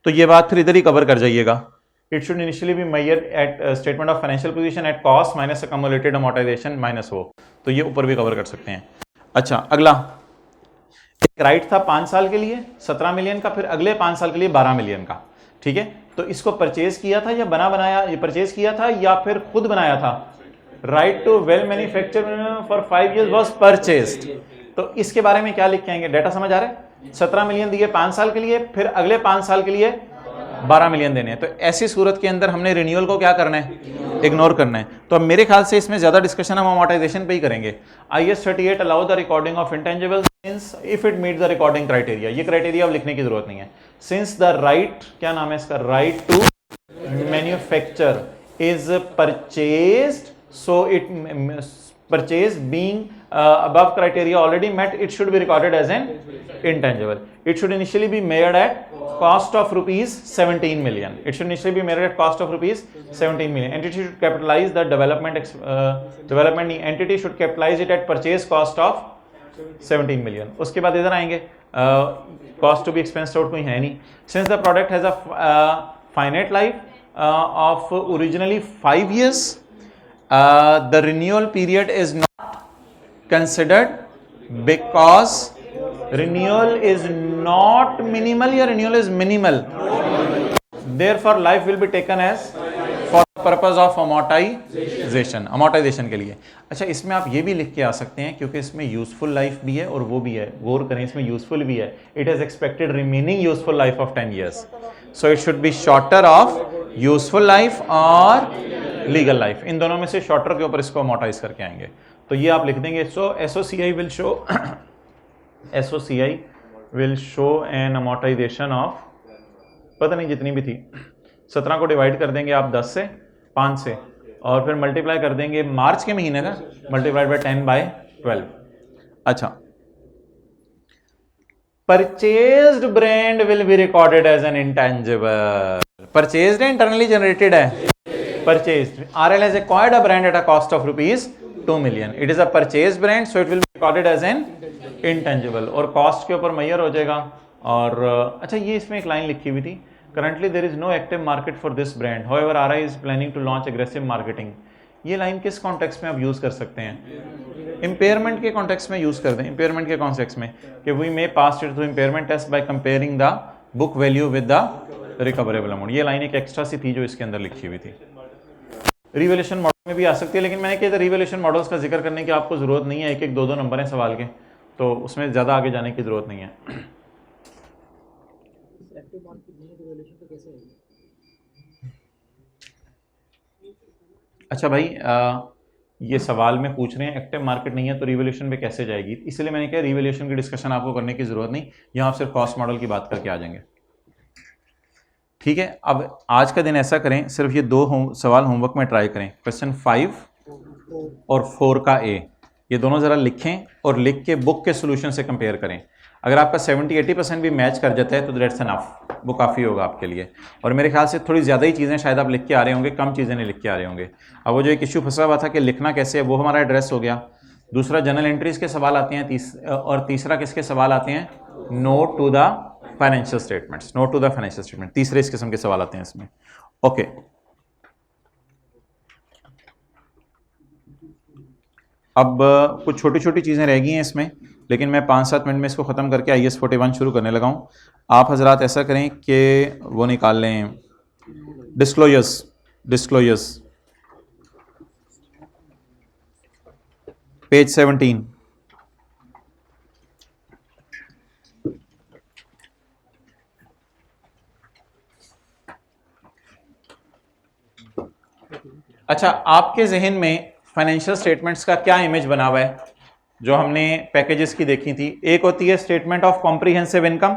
तो ये बात फिर इधर ही कवर कर जाइएगा। It should initially be measured eight statement of financial position at cost minus accumulated amortisation minus वो, तो ये ऊपर भी कवर कर सकते हैं। अच्छा, अगला एक राइट था 5 साल के लिए 17 मिलियन का, फिर अगले 5 साल के लिए 12 मिलियन का। ठीक है, तो इसको परचेज किया था या बनाया, ये परचेज किया था या फिर खुद बनाया था? Right to well manufacture for 5 years was purchased. तो इसके बारे में क्या लिख के आएंगे? डाटा समझ आ रहा है? 17 मिलियन दिए 5 साल के लिए, फिर अगले 5 साल के लिए 12 मिलियन देने हैं। तो ऐसी सूरत के अंदर हमने रिन्यूअल को क्या करना है? इग्नोर करना है। तो अब मेरे ख्याल से इसमें ज्यादा डिस्कशन हम अमोर्टाइजेशन पे ही करेंगे। IS 38 allow the recording of intangibles if it meet the recording criteria. ये क्राइटेरिया अब लिखने की जरूरत नहीं है। सिंस द राइट, क्या नाम है इसका, right to manufacture is purchased, so it purchase being above criteria already met, it should be recorded as an intangible. It should initially be measured at cost of rupees 17 million. It should initially be measured at cost of rupees 17 million. Entity should capitalize the development entity should capitalize it at purchase cost of 17 million. उसके बाद इधर आएंगे, cost to be expensed out कोई है नहीं। Since the product has a finite life of originally 5 years, the renewal period is not considered because renewal is not minimal या renewal is minimal, therefore life will be taken as for the purpose of amortization के लिए। अच्छा, इसमें आप ये भी लिख के आ सकते हैं क्योंकि इसमें यूजफुल लाइफ भी है और वो भी है, गौर करें, इसमें यूजफुल भी है। It has expected remaining useful life of 10 years, so it should be shorter of useful life और लीगल लाइफ। इन दोनों में से शॉर्टर के ऊपर इसको अमोर्टाइज करके आएंगे, तो ये आप लिख देंगे। सो SOCI will show N amortisation of, पता नहीं जितनी भी थी, 17 को डिवाइड कर देंगे आप 10 से 5 से, और फिर मल्टीप्लाई कर देंगे मार्च के महीने का, मल्टीप्लाइड बाय 10/12। अच्छा, purchased brand will be recorded as an intangible. Purchased है, इंटरनली जनरेटेड है, purchased. RL has acquired a brand at a cost of rupees 2 million. It is a purchased brand, so it will be recorded as an intangible, और कॉस्ट के ऊपर मेजर हो जाएगा। और अच्छा, ये इसमें एक लाइन लिखी हुई थी, currently there is no active market for this brand, however RI is planning to launch aggressive marketing. ये लाइन किस कॉन्टेक्स्ट में आप यूज कर सकते हैं? इंपेयरमेंट के कॉन्टेक्स्ट में यूज कर दें। इंपेयरमेंट के कॉन्टेक्स्ट में कि we may pass it through impairment test by comparing the book value with the recoverable amount. ये लाइन एक एक्स्ट्रा सी थी जो इसके अंदर लिखी हुई थी। रिवैल्यूएशन मॉडल में भी आ सकती है, लेकिन मैंने कहा था रिवैल्यूएशन मॉडल्स का जिक्र करने की आपको जरूरत नहीं है। 1-1, 2-2 नंबर हैं सवाल के, तो उसमें ज्यादा आगे जाने की जरूरत नहीं है। अच्छा भाई, ये सवाल में पूछ रहे हैं एक्टिव मार्केट नहीं है तो रिवैल्यूएशन पे कैसे जाएगी, इसलिए मैंने कहा रिवैल्यूएशन की डिस्कशन आपको करने की जरूरत नहीं, यहाँ आप सिर्फ कॉस्ट मॉडल की बात करके आ जाएंगे। ठीक है, अब आज का दिन ऐसा करें, सिर्फ ये 2 सवाल होमवर्क में ट्राई करें, क्वेश्चन 5 और 4 का A, ये दोनों ज़रा लिखें और लिख के बुक के सोल्यूशन से कंपेयर करें। अगर आपका 70-80% भी मैच कर जाता है तो दैट्स एनफ, वो काफ़ी होगा आपके लिए। और मेरे ख्याल से थोड़ी ज़्यादा ही चीज़ें शायद आप लिख के आ रहे होंगे, कम चीज़ें नहीं लिख के आ रहे होंगे। अब वो जो एक इशू फंसा हुआ था कि लिखना कैसे है, वो हमारा एड्रेस हो गया। दूसरा, जनरल एंट्रीज के सवाल आते हैं, और तीसरा किसके सवाल आते हैं? Note to the financial statements, note to the financial statement, तीसरे इस किस्म के सवाल आते हैं इसमें। ओके, अब कुछ छोटी छोटी चीज़ें रह गई हैं इसमें, लेकिन मैं 5-7 मिनट में इसको ख़त्म करके IS 41 शुरू करने लगा हूँ। आप हजरात ऐसा करें कि वो निकाल लें डिस्क्लोजर्स। पेज 17। अच्छा, आपके जहन में फाइनेंशियल स्टेटमेंट्स का क्या इमेज बना हुआ है जो हमने पैकेजेस की देखी थी? एक होती है स्टेटमेंट ऑफ कॉम्प्रिहेंसिव इनकम,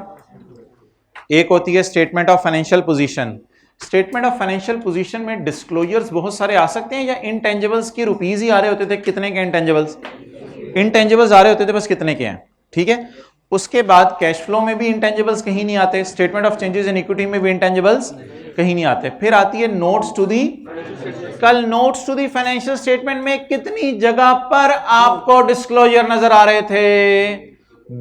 एक होती है statement of financial position. Statement of financial position में डिस्क्लोजर्स बहुत सारे आ सकते हैं, या इनटेंजिबल्स की रुपीज ही आ रहे होते थे? कितने के इनटेंजिबल्स? इनटेंजिबल्स आ रहे होते थे, बस कितने के हैं, ठीक है। उसके बाद कैश फ्लो में भी इनटेंजिबल्स कहीं नहीं आते, statement of changes in equity में भी इनटेंजिबल्स कहीं नहीं आते। फिर आती है नोट्स टू दी, कल notes to the financial statement में कितनी जगह पर आपको डिस्क्लोजर नजर आ रहे थे?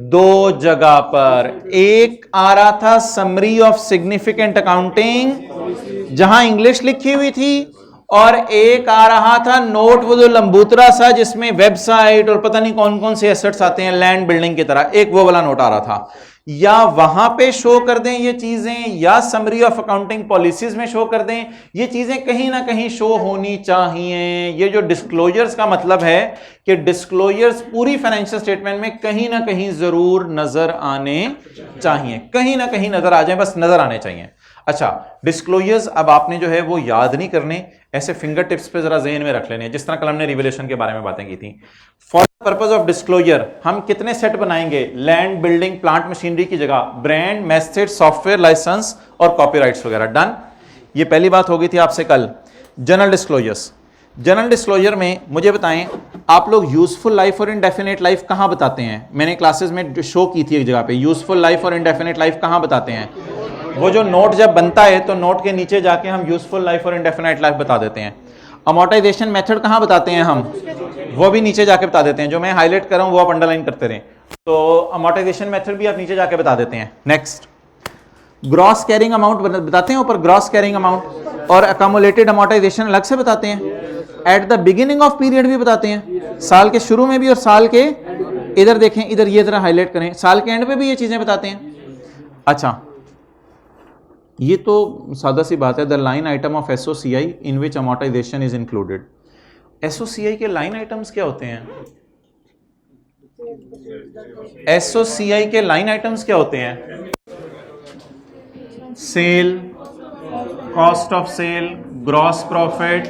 2 जगह पर। एक आ रहा था समरी ऑफ सिग्निफिकेंट अकाउंटिंग जहां इंग्लिश लिखी हुई थी, और एक आ रहा था नोट वो जो लंबूतरा सा जिसमें वेबसाइट और पता नहीं कौन कौन से एसेट्स आते हैं लैंड बिल्डिंग की तरह, एक वो वाला नोट आ रहा था। या वहां पे शो कर दें ये चीजें, या समरी ऑफ अकाउंटिंग पॉलिसीज में शो कर दें, ये चीजें कहीं ना कहीं शो होनी चाहिए। ये जो डिस्क्लोजर्स का मतलब है कि डिस्क्लोजर्स पूरी फाइनेंशियल स्टेटमेंट में कहीं ना कहीं जरूर नजर आने चाहिए, कहीं ना कहीं नजर आ जाए, बस नजर आने चाहिए। अच्छा, डिस्क्लोजर्स अब आपने जो है वो याद नहीं करने, ऐसे फिंगर टिप्स पे जरा ज़हन में रख लेने, जिस तरह कल हमने रिवैल्यूएशन के बारे में बातें की थी। फॉर पर्पस ऑफ डिस्क्लोजर हम कितने सेट बनाएंगे? लैंड बिल्डिंग प्लांट मशीनरी की जगह ब्रांड, मैसेज, सॉफ्टवेयर लाइसेंस और कॉपीराइट्स वगैरह। डन। ये पहली बात हो गई थी आपसे कल। जनरल डिस्क्लोजर्स, जनरल डिस्क्लोजर में मुझे बताएं आप लोग यूजफुल लाइफ और इनडेफिनेट लाइफ कहां बताते हैं? मैंने क्लासेस में शो की थी एक जगह पे, यूजफुल लाइफ और इनडेफिनेट लाइफ कहां बताते हैं? वो जो नोट जब बनता है तो नोट के नीचे जाके हम यूजफुल लाइफ और इंडेफिनाइट लाइफ बता देते हैं। अमोर्टाइजेशन मेथड कहां बताते हैं हम? वो भी नीचे जाके बता देते हैं। जो मैं हाईलाइट कर रहा हूं वो आप अंडरलाइन करते रहें। तो अमोर्टाइजेशन मेथड भी आप नीचे जाके बता देते हैं। नेक्स्ट, ग्रॉस कैरिंग अमाउंट बताते हैं ऊपर, ग्रॉस कैरिंग अमाउंट, और अकोमुलेटेड अमोर्टाइजेशन अलग से बताते हैं। At the beginning of period भी बताते हैं, साल के शुरू में भी और साल के, इधर देखें, इधर ये जरा हाईलाइट करें, साल के एंड पे भी ये चीजें बताते हैं। अच्छा, ये तो सादा सी बात है। The line item of SOCI in which amortisation is included. SOCI के लाइन आइटम्स क्या होते हैं? एसओसीआई के लाइन आइटम्स क्या होते हैं? Sale, cost of sale, gross profit,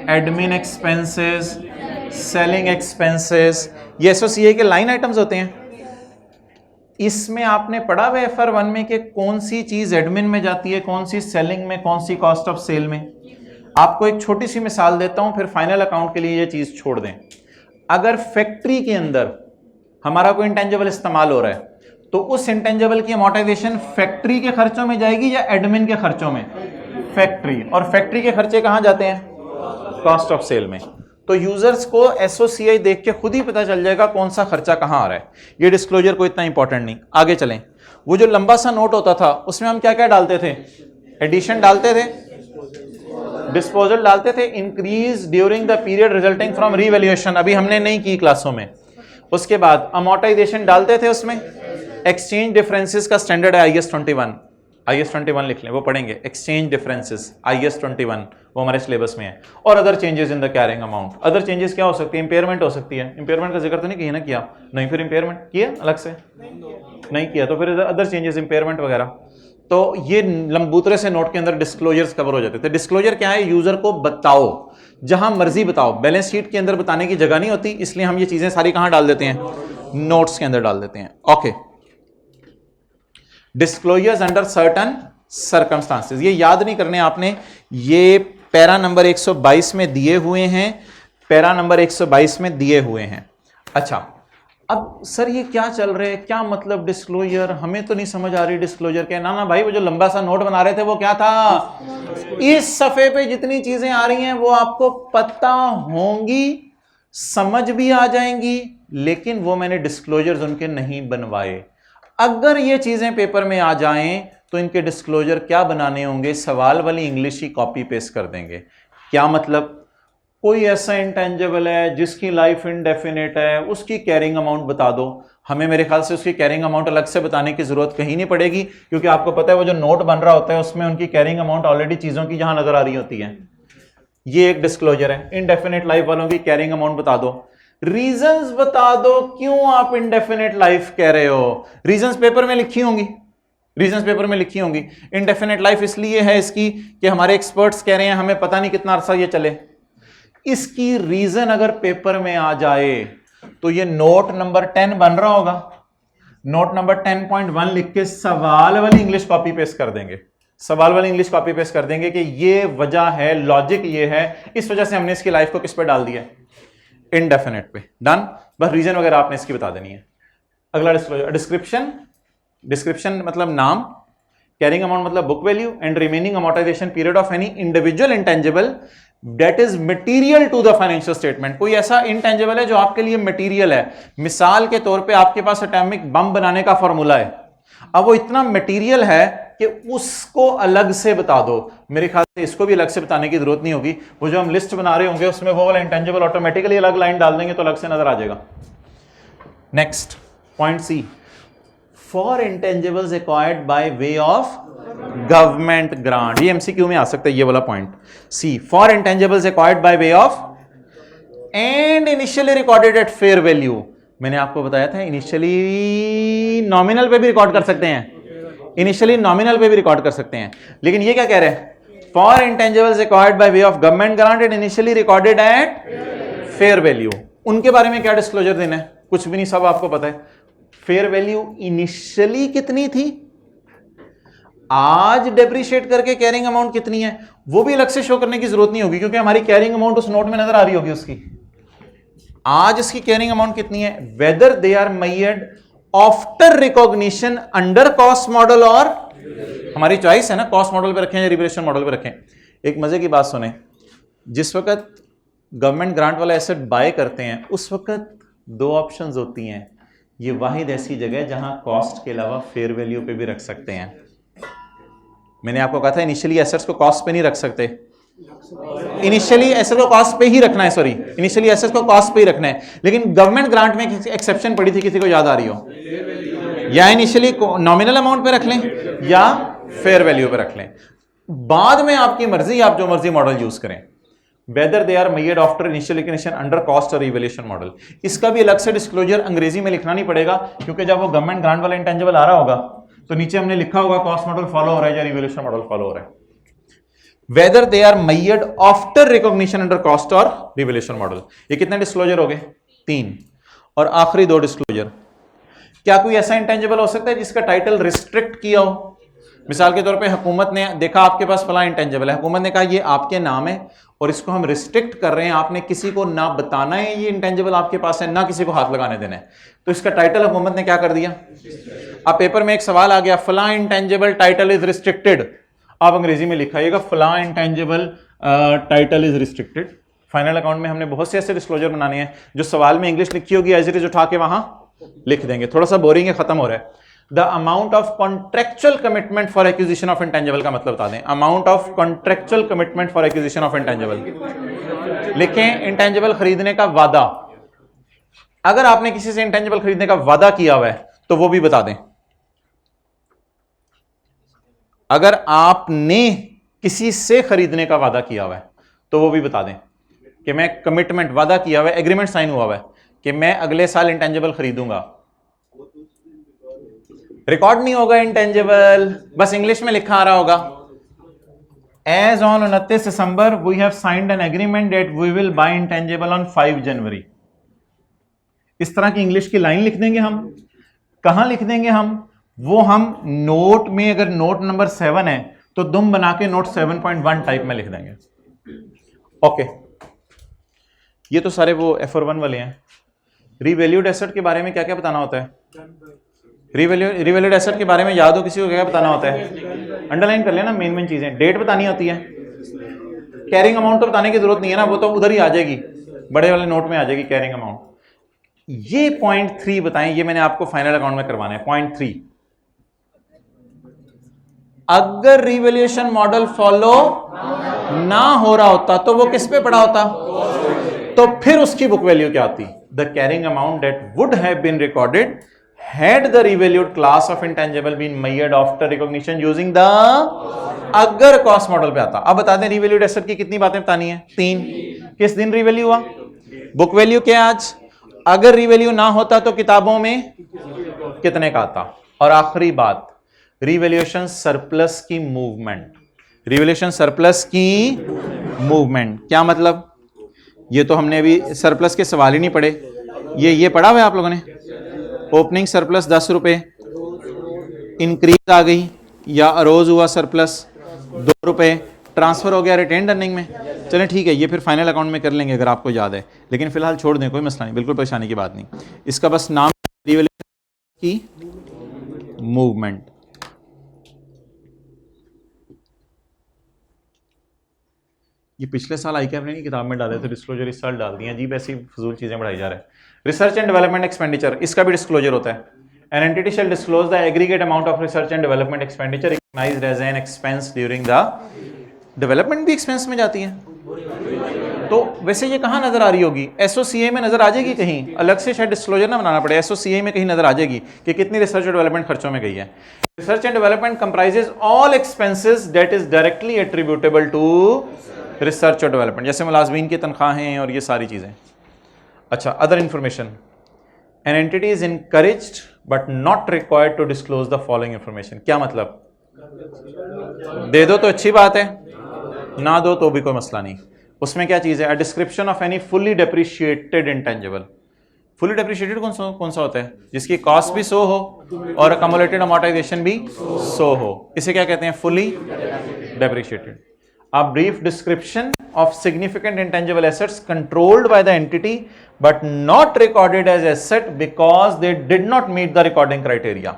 admin expenses, selling expenses, ये एसओसीआई के लाइन आइटम्स होते हैं। इसमें आपने पढ़ा हुआ है FR1 में कि कौन सी चीज एडमिन में जाती है, कौन सी सेलिंग में, कौन सी कॉस्ट ऑफ सेल में। आपको एक छोटी सी मिसाल देता हूं, फिर फाइनल अकाउंट के लिए ये चीज छोड़ दें। अगर फैक्ट्री के अंदर हमारा कोई इंटेंजिबल इस्तेमाल हो रहा है तो उस इंटेंजिबल की अमोर्टाइजेशन फैक्ट्री के खर्चों में जाएगी या एडमिन के खर्चों में? फैक्ट्री। और फैक्ट्री के खर्चे कहां जाते हैं? कॉस्ट ऑफ सेल में। तो यूजर्स को एसओसीआई देख के खुद ही पता चल जाएगा कौन सा खर्चा कहां आ रहा है। ये डिस्क्लोजर को इतना इंपॉर्टेंट नहीं। आगे चलें। वो जो लंबा सा नोट होता था उसमें हम क्या क्या डालते थे? एडिशन डालते थे, डिस्पोजल डालते थे, increase during the period resulting from revaluation, अभी हमने नहीं की क्लासों में। उसके बाद अमोर्टाइजेशन डालते थे उसमें। एक्सचेंज डिफरेंसेस का स्टैंडर्ड है IS 21, IS 21 लिख लें, वो पढ़ेंगे। एक्सचेंज डिफरेंसेस IS 21 वो हमारे सिलेबस में है। और other changes in the carrying amount. Other changes क्या हो सकती है? इंपेयरमेंट हो सकती है। इंपेयरमेंट का जिक्र तो नहीं किया ना? किया नहीं, फिर इंपेयरमेंट किया अलग से नहीं किया, तो फिर अदर चेंजेस, इंपेयरमेंट वगैरह। तो ये लंबूतरे से नोट के अंदर डिस्क्लोजर्स कवर हो जाते थे। डिस्क्लोजर क्या है? यूजर को बताओ, जहां मर्जी बताओ। बैलेंस शीट के अंदर बताने की जगह नहीं होती, इसलिए हम ये चीजें सारी कहां डाल देते हैं? नोट्स के अंदर डाल देते हैं। Okay. Disclosures under certain circumstances, ये याद नहीं करने आपने। ये पैरा नंबर 122 में दिए हुए हैं, पैरा नंबर 122 में दिए हुए हैं। अच्छा, अब सर ये क्या चल रहा है, क्या मतलब डिस्क्लोजर? हमें तो नहीं समझ आ रही डिस्क्लोजर क्या। ना भाई, वो जो लंबा सा नोट बना रहे थे वो क्या था? इस सफे पे जितनी चीजें आ रही हैं वो आपको पता होंगी, समझ भी आ जाएंगी, लेकिन वो मैंने डिस्क्लोजर्स उनके नहीं बनवाए। अगर ये चीजें पेपर में आ जाएं तो इनके डिस्क्लोजर क्या बनाने होंगे? सवाल वाली इंग्लिश ही कॉपी पेस्ट कर देंगे। क्या मतलब? कोई ऐसा इंटेंजिबल है जिसकी लाइफ इनडेफिनेट है, उसकी कैरिंग अमाउंट बता दो। हमें मेरे ख्याल से उसकी कैरिंग अमाउंट अलग से बताने की जरूरत कहीं नहीं पड़ेगी, क्योंकि आपको पता है वो जो नोट बन रहा होता है उसमें उनकी कैरिंग अमाउंट ऑलरेडी चीजों की जहां नजर आ रही होती है। ये एक डिस्क्लोजर है। इनडेफिनेट लाइफ वालों की कैरिंग अमाउंट बता दो। रीजंस बता दो क्यों आप इंडेफिनेट लाइफ कह रहे हो। रीजंस पेपर में लिखी होंगी, रीजंस पेपर में लिखी होंगी। इंडेफिनेट लाइफ इसलिए है इसकी कि हमारे एक्सपर्ट्स कह रहे हैं हमें पता नहीं कितना अरसा ये चले। इसकी रीजन अगर पेपर में आ जाए तो ये नोट नंबर 10 बन रहा होगा, नोट नंबर 10.1 लिख के सवाल वाली इंग्लिश कॉपी पेस्ट कर देंगे, सवाल वाली इंग्लिश कॉपी पेस्ट कर देंगे कि ये वजह है, लॉजिक ये है, इस वजह से हमने इसकी लाइफ को किस पे डाल दिया, इनडेफिनेट पे। डन, बस रीजन वगैरह आपने इसकी बता देनी है। अगला डिस्क्रिप्शन, डिस्क्रिप्शन मतलब नाम, कैरिंग अमाउंट मतलब book value, and remaining amortisation period of any individual intangible that is material to the financial statement. कोई ऐसा इंटेंजिबल है जो आपके लिए मटेरियल है, मिसाल के तौर पे आपके पास एटॉमिक बम बनाने का फॉर्मूला है, अब वो इतना मटेरियल है कि उसको अलग से बता दो। मेरे ख्याल से इसको भी अलग से बताने की जरूरत नहीं होगी, वो जो हम लिस्ट बना रहे होंगे उसमें वो वाला इंटेंजिबल ऑटोमेटिकली अलग लाइन डाल देंगे तो अलग से नजर आ जाएगा। Next point C, for intangibles acquired by way of government grant, ये एमसीक्यू में आ सकता है ये वाला point. C, for intangibles acquired by way of and initially recorded at fair value. मैंने आपको बताया था इनिशियली नॉमिनल पे भी रिकॉर्ड कर सकते हैं, इनिशियली नॉमिनल पे भी रिकॉर्ड कर सकते हैं, लेकिन ये क्या कह रहे हैं, for intangibles acquired by way of government grant and initially recorded at fair value. उनके बारे में क्या डिस्क्लोजर देना है, कुछ भी नहीं, सब आपको पता है। फेयर वैल्यू इनिशियली कितनी थी, आज डेप्रिशिएट करके कैरिंग अमाउंट कितनी है, वो भी अलग से शो करने की जरूरत नहीं होगी क्योंकि हमारी कैरिंग अमाउंट उस नोट में नजर आ रही होगी उसकी। आज इसकी कैरिंग अमाउंट कितनी है, whether they are measured after recognition under cost model, और हमारी चॉइस है ना कॉस्ट मॉडल पे रखें या रिवैल्यूएशन मॉडल पे रखें। एक मजे की बात सुने, जिस वक्त गवर्नमेंट ग्रांट वाला एसेट बाय करते हैं उस वक्त दो ऑप्शंस होती हैं, ये वाहिद ऐसी जगह है जहां कॉस्ट के अलावा फेयर वैल्यू पे भी रख सकते हैं। मैंने आपको कहा था इनिशियली एसेट्स को कॉस्ट पे नहीं रख सकते, इनिशियली एसेट को कॉस्ट पे ही रखना है, सॉरी इनिशियली एसेट्स को कॉस्ट पे ही रखना है, लेकिन गवर्नमेंट ग्रांट में एक्सेप्शन पड़ी थी, किसी को याद आ रही हो, या इनिशियली नॉमिनल अमाउंट पे रख लें या फेयर वैल्यू पे रख लें, बाद में आपकी मर्जी, आप जो मर्जी मॉडल यूज करें। Whether they are measured after initial recognition under cost और रिवैल्यूएशन मॉडल, इसका भी अलग से डिस्क्लोजर अंग्रेजी में लिखना नहीं पड़ेगा क्योंकि जब वो गवर्नमेंट ग्रांट वाला इंटेंजिबल आ रहा होगा तो नीचे हमने लिखा होगा कॉस्ट मॉडल फॉलो हो रहा है या रिवैल्यूएशन मॉडल फॉलो हो रहा है। Whether they are measured after recognition under cost और रिवैल्यूएशन मॉडल, ये कितने डिस्क्लोजर हो गए, 3। और आखिरी 2 डिस्क्लोजर, क्या कोई ऐसा इंटेंजिबल हो सकता है जिसका टाइटल रिस्ट्रिक्ट किया हो, मिसाल के तौर पे हुकूमत ने देखा आपके पास फला इंटेंजिबल है, हुकूमत ने कहा ये आपके नाम है और इसको हम रिस्ट्रिक्ट कर रहे हैं, आपने किसी को ना बताना है ये इंटेंजिबल आपके पास है, ना किसी को हाथ लगाने देना है, तो इसका टाइटल हुकूमत ने क्या कर दिया। अब पेपर में एक सवाल आ गया, फला इंटेंजिबल टाइटल इज रिस्ट्रिक्टेड, आप अंग्रेजी में लिखाइएगा फला intangible title is restricted. Final account में हमने बहुत से ऐसे डिस्क्लोजर बनाने हैं जो सवाल में इंग्लिश लिखी होगी एज इट इज उठा के वहां लिख देंगे, थोड़ा सा बोरिंग है, खत्म हो रहा है। The amount of contractual commitment for acquisition of intangible का मतलब बता दें, amount of contractual commitment for acquisition of intangible लिखें, इंटेंजिबल खरीदने का वादा, अगर आपने किसी से इंटेंजिबल खरीदने का वादा किया हुआ है तो वो भी बता दें, अगर आपने किसी से खरीदने का वादा किया हुआ है तो वो भी बता दें कि मैं कमिटमेंट, वादा किया हुआ है, एग्रीमेंट साइन हुआ हुआ है कि मैं अगले साल इंटेंजिबल खरीदूंगा, रिकॉर्ड नहीं होगा इंटेंजिबल, बस इंग्लिश में लिखा आ रहा होगा, as on 29 December we have signed an agreement that we will buy intangible on 5 January. इस तरह की इंग्लिश की लाइन लिख देंगे हम, कहां लिख देंगे हम, वो हम नोट में, अगर नोट नंबर 7 है तो दुम बना के नोट 7.1 टाइप में लिख देंगे। ओके, ये तो सारे वो FR1 वाले हैं। रिवैल्यूड एसेट के बारे में क्या क्या बताना होता है, रिवैल्यूड एसेट के बारे में याद हो किसी को क्या बताना होता है, अंडरलाइन कर लेना, मेन चीजें, डेट बतानी होती है, कैरिंग अमाउंट तो बताने की जरूरत नहीं है ना, वो तो उधर ही आ जाएगी, बड़े वाले नोट में आ जाएगी कैरिंग अमाउंट। ये पॉइंट 3 बताएं, ये मैंने आपको फाइनल अकाउंट में करवाना है। पॉइंट 3, अगर रिवैल्यूएशन मॉडल फॉलो ना हो रहा होता तो वो किस पे पड़ा होता, तो फिर उसकी बुक वैल्यू क्या आती, the carrying amount that would have been recorded had the revalued class of intangible been measured after recognition using the, अगर कॉस्ट मॉडल पे आता। अब बता दें रिवैल्यूड एसेट की कितनी बातें बतानी है, 3। किस दिन रिवैल्यू हुआ, बुक वैल्यू क्या आज, अगर रीवैल्यू ना होता तो किताबों में कितने का आता। और आखिरी बात, रिवैल्यूएशन सरप्लस की मूवमेंट, रिवैल्यूएशन सरप्लस की मूवमेंट क्या मतलब, ये तो हमने अभी सरप्लस के सवाल ही नहीं पढ़े, ये पढ़ा हुआ है आप लोगों ने। ओपनिंग सरप्लस 10 रुपए, इंक्रीज आ गई या अरोज हुआ सरप्लस 2 रुपए, ट्रांसफर हो गया रिटेन अर्निंग में। चलें ठीक है, ये फिर फाइनल अकाउंट में कर लेंगे अगर आपको याद है, लेकिन फिलहाल छोड़ दें, कोई मसला नहीं, बिल्कुल परेशानी की बात नहीं। इसका बस नाम रिवैल्यूएशन की मूवमेंट। ये पिछले साल आई कैप ने किताब में डाले थे डिस्क्लोजर, इस साल डाल दिए, अजीब ऐसी फजूल चीजें बढ़ाई जा रहे हैं। रिसर्च एंड डेवलपमेंट एक्सपेंडिचर, इसका भी डिस्क्लोजर होता है। An entity shall disclose the aggregate amount of research and development expenditure recognized as an expense during the development भी expense में जाती है। तो वैसे ये कहाँ नजर आ रही होगी, एसओसीए में नजर आ जाएगी कहीं, अलग से शायद डिस्क्लोजर ना बनाना पड़े, एसओसीए में कहीं नजर आ जाएगी कि कितनी रिसर्च और डेवलपमेंट खर्चों में गई है। Research and development comprises all expenses that is directly attributable to research और डेवलपमेंट, जैसे मुलाजमीन की तनख्वाहें और ये सारी चीजें। अच्छा, other information, An entity is encouraged but not required to disclose the following information। क्या मतलब, दे दो तो अच्छी बात है, ना दो तो भी कोई मसला नहीं। उसमें क्या चीज है, a description of any fully depreciated intangible। Fully depreciated कौन सा होता है, जिसकी कॉस्ट भी 100 हो और अकमुलेटेड अमोर्टाइजेशन भी 100 हो, इसे क्या कहते हैं, fully depreciated. A brief description of significant intangible assets controlled by the entity but not recorded as asset because they did not meet the recording criteria।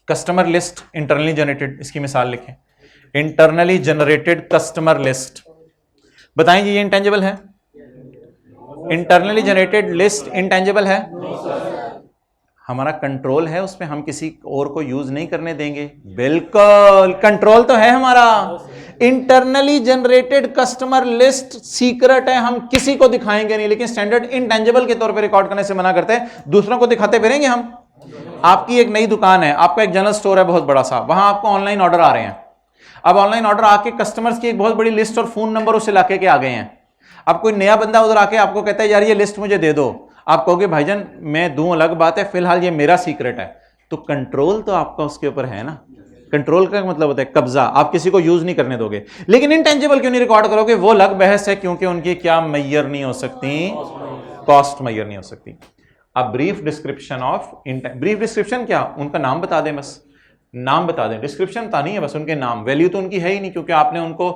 Customer list internally generated, इसकी मिसाल लिखें, इंटरनली जनरेटेड कस्टमर लिस्ट, बताएं ये इंटेंजिबल है, इंटरनली जनरेटेड लिस्ट इंटेंजिबल है, हमारा कंट्रोल है उस पर, हम किसी और को यूज नहीं करने देंगे, बिल्कुल कंट्रोल तो है हमारा। Internally generated customer list secret है, हम किसी को दिखाएंगे नहीं, लेकिन स्टैंडर्ड इंटेंजिबल के तौर पे रिकॉर्ड करने से मना करते हैं, दूसरों को दिखाते फिरेंगे हम। आपकी एक नई दुकान है, आपका एक जनरल स्टोर है बहुत बड़ा सा, वहां आपको ऑनलाइन ऑर्डर आ रहे हैं। अब ऑनलाइन ऑर्डर आके कस्टमर्स की एक बहुत बड़ी लिस्ट और फोन नंबर उस इलाके के आ गए हैं। अब कोई नया बंदा उधर आके आपको कहता है यार ये लिस्ट मुझे दे दो, आप कहोगे भाईजान मैं दूं अलग बात है, फिलहाल ये मेरा सीक्रेट है। तो कंट्रोल तो आपका उसके ऊपर है ना, कंट्रोल का मतलब होता है कब्जा, आप किसी को यूज नहीं करने दोगे। लेकिन इंटेंजिबल क्यों नहीं रिकॉर्ड करोगे, वो अलग बहस है, क्योंकि उनकी क्या मैयर नहीं हो सकती, कॉस्ट मैयर नहीं हो सकती। अब brief description of, brief description क्या, उनका नाम बता दें, बस नाम बता दें, डिस्क्रिप्शन था नहीं है, बस उनके नाम, वैल्यू तो उनकी है ही नहीं क्योंकि आपने उनको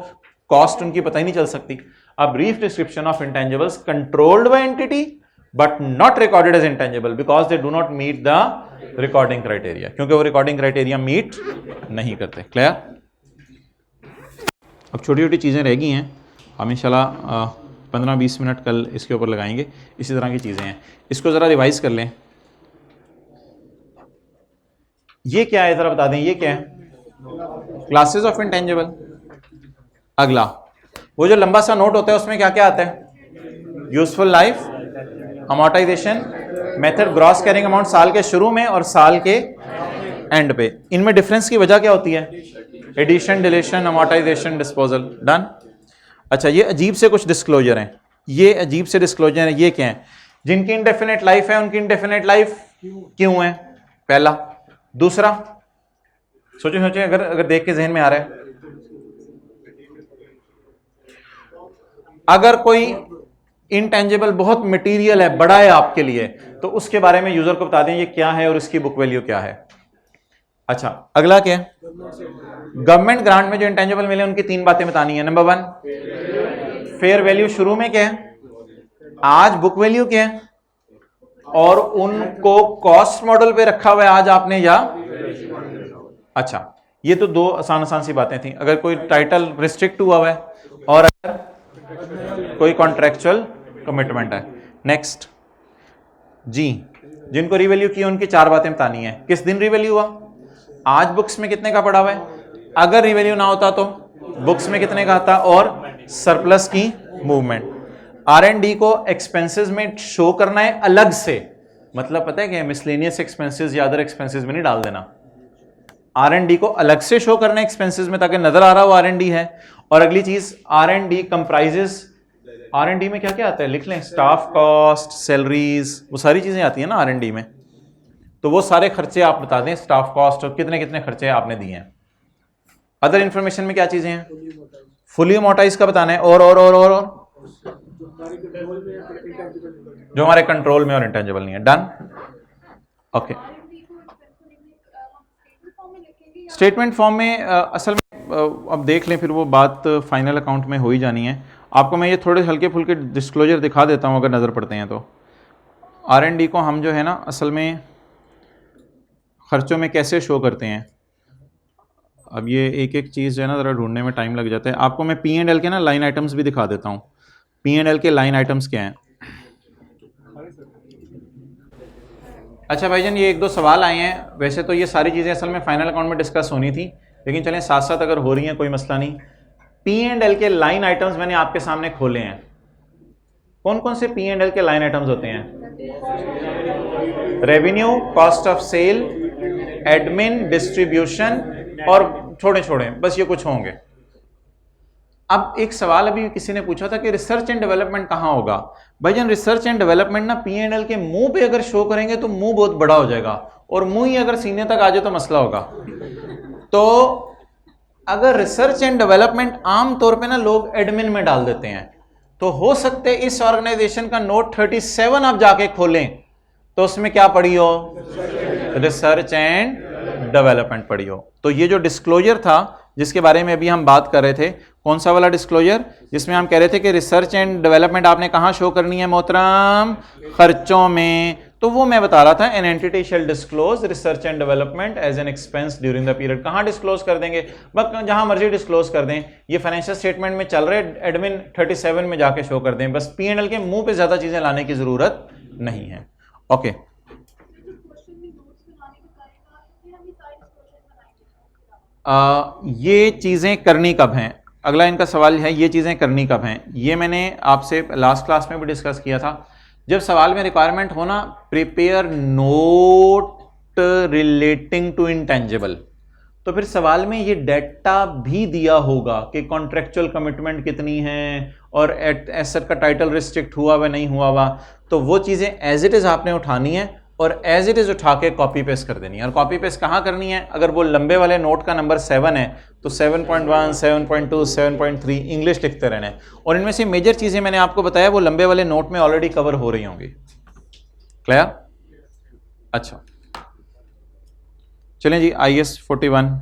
कॉस्ट उनकी पता ही नहीं चल सकती। A brief description of intangibles controlled by entity but not recorded as intangible because they do not meet the recording criteria, क्योंकि वो recording criteria meet नहीं करते। क्लियर। अब छोटी छोटी चीज़ें रह गई हैं, हम इंशाल्लाह 15-20 मिनट कल इसके ऊपर लगाएंगे, इसी तरह की चीज़ें हैं, इसको ज़रा रिवाइज कर लें। ये क्या है ज़रा बता दें, ये क्या है, क्लासेस ऑफ इंटेंजिबल। अगला वो जो लंबा सा नोट होता है उसमें क्या क्या आता है, useful life, amortisation, method, gross carrying amount साल के शुरू में और साल के एंड पे। इनमें डिफरेंस की वजह क्या होती है, addition, deletion, amortisation, disposal. Done. अच्छा, ये अजीब से कुछ डिस्क्लोजर हैं, ये अजीब से डिस्क्लोजर हैं, ये क्या है, जिनकी इंडेफिनिट लाइफ है उनकी इंडेफिनिट लाइफ क्यों है, पहला। दूसरा, सोचे सोचे अगर देख के जहन में आ रहा है, अगर कोई इंटेंजिबल बहुत मटेरियल है, बड़ा है आपके लिए, तो उसके बारे में यूजर को बता दें ये क्या है और इसकी बुक वैल्यू क्या है। अच्छा, अगला क्या है, गवर्नमेंट ग्रांट में जो इंटेंजिबल मिले उनकी 3 बातें बतानी है। नंबर 1 फेयर वैल्यू, शुरू में क्या है, आज बुक वैल्यू क्या है, और उनको कॉस्ट मॉडल पे रखा हुआ है आज आपने या। अच्छा, ये तो 2 आसान आसान सी बातें थी। अगर कोई टाइटल रिस्ट्रिक्ट हुआ है और अगर कोई कॉन्ट्रेक्चुअल कमिटमेंट है। नेक्स्ट जी, जिनको रिवैल्यू किया उनकी 4 बातें बतानी है। किस दिन रिवैल्यू हुआ, आज बुक्स में कितने का पड़ा हुआ है, अगर रिवैल्यू ना होता तो बुक्स में कितने का आता, और सरप्लस की मूवमेंट। R&D को एक्सपेंसेस में शो करना है अलग से, मतलब पता है क्या, मिसलेनियस एक्सपेंसेस या अदर एक्सपेंसेस में नहीं डाल देना, R&D को अलग से शो करना है एक्सपेंसेस में ताकि नजर आ रहा हो R&D है। और अगली चीज, R&D कंप्राइजेस R&D में क्या क्या आता है लिख लें, स्टाफ कॉस्ट, सैलरीज, वो सारी चीजें आती हैं ना R&D में। तो वो सारे खर्चे आप बता दें, स्टाफ कॉस्ट और कितने कितने खर्चे आपने दिए हैं। अदर इंफॉर्मेशन में क्या चीजें हैं, फुली अमोर्टाइज का बताना है, और जो हमारे कंट्रोल में और इंटेंजिबल नहीं है। Done, okay. स्टेटमेंट फॉर्म में असल में अब देख लें, फिर वो बात फाइनल अकाउंट में हो ही जानी है। आपको मैं ये थोड़े हल्के फुल्के डिस्क्लोजर दिखा देता हूँ अगर नज़र पड़ते हैं तो। R&D को हम जो है ना असल में खर्चों में कैसे शो करते हैं, अब ये एक एक चीज़ जो है ना ज़रा ढूंढने में टाइम लग जाता है। आपको मैं P&L के ना लाइन आइटम्स भी दिखा देता हूँ। P&L के लाइन आइटम्स क्या हैं। अच्छा भाईजान, ये एक दो सवाल आए हैं। वैसे तो ये सारी चीज़ें असल में फाइनल अकाउंट में डिस्कस होनी थी, लेकिन चलें साथ साथ अगर हो रही हैं कोई मसला नहीं। P&L के लाइन आइटम्स मैंने आपके सामने खोले हैं। कौन कौन से P&L के लाइन आइटम्स होते हैं, revenue, cost of sale, admin, distribution और छोड़े छोड़े बस ये कुछ होंगे। अब एक सवाल अभी किसी ने पूछा था कि रिसर्च एंड डेवलपमेंट कहां होगा। भाईजान रिसर्च एंड डेवलपमेंट ना P&L के मुंह पे अगर शो करेंगे तो मुंह बहुत बड़ा हो जाएगा, और मुंह ही अगर सीने तक आ जाए तो मसला होगा। तो अगर रिसर्च एंड डेवलपमेंट आमतौर पे ना लोग एडमिन में डाल देते हैं, तो हो सकते इस ऑर्गेनाइजेशन का नोट 37 आप जाके खोलें तो उसमें क्या पड़ी हो, रिसर्च एंड डेवलपमेंट पड़ी हो। तो ये जो डिस्क्लोजर था जिसके बारे में अभी हम बात कर रहे थे, कौन सा वाला डिस्क्लोजर, जिसमें हम कह रहे थे कि रिसर्च एंड डेवलपमेंट आपने कहां शो करनी है मोहतरम, खर्चों में। तो वो मैं बता रहा था, an entity shall disclose research and development as an expense during the period. कहां डिस्क्लोज कर देंगे, बस जहां मर्जी डिस्क्लोज कर दें। ये फाइनेंशियल स्टेटमेंट में चल रहे, एडमिन 37 में जाके शो कर दें, बस P&L के मुंह पे ज्यादा चीजें लाने की जरूरत नहीं है। ओके ये चीजें करनी कब हैं, अगला इनका सवाल है, ये चीजें करनी कब हैं। ये मैंने आपसे लास्ट क्लास में भी डिस्कस किया था। जब सवाल में रिक्वायरमेंट होना prepare note relating to intangible, तो फिर सवाल में ये डेटा भी दिया होगा कि कॉन्ट्रेक्चुअल कमिटमेंट कितनी है और एसेट का टाइटल रिस्ट्रिक्ट हुआ व नहीं हुआ हुआ। तो वो चीजें एज इट इज आपने उठानी है और एज इट इज उठा के कॉपी पेस्ट कर देनी है। और कॉपी पेस्ट कहाँ करनी है, अगर वो लंबे वाले नोट का नंबर 7 है तो 7.1, 7.2, 7.3 इंग्लिश लिखते रहना है। और इनमें से मेजर चीजें मैंने आपको बताया वो लंबे वाले नोट में ऑलरेडी कवर हो रही होंगी। क्लियर? अच्छा चलें जी, IS 41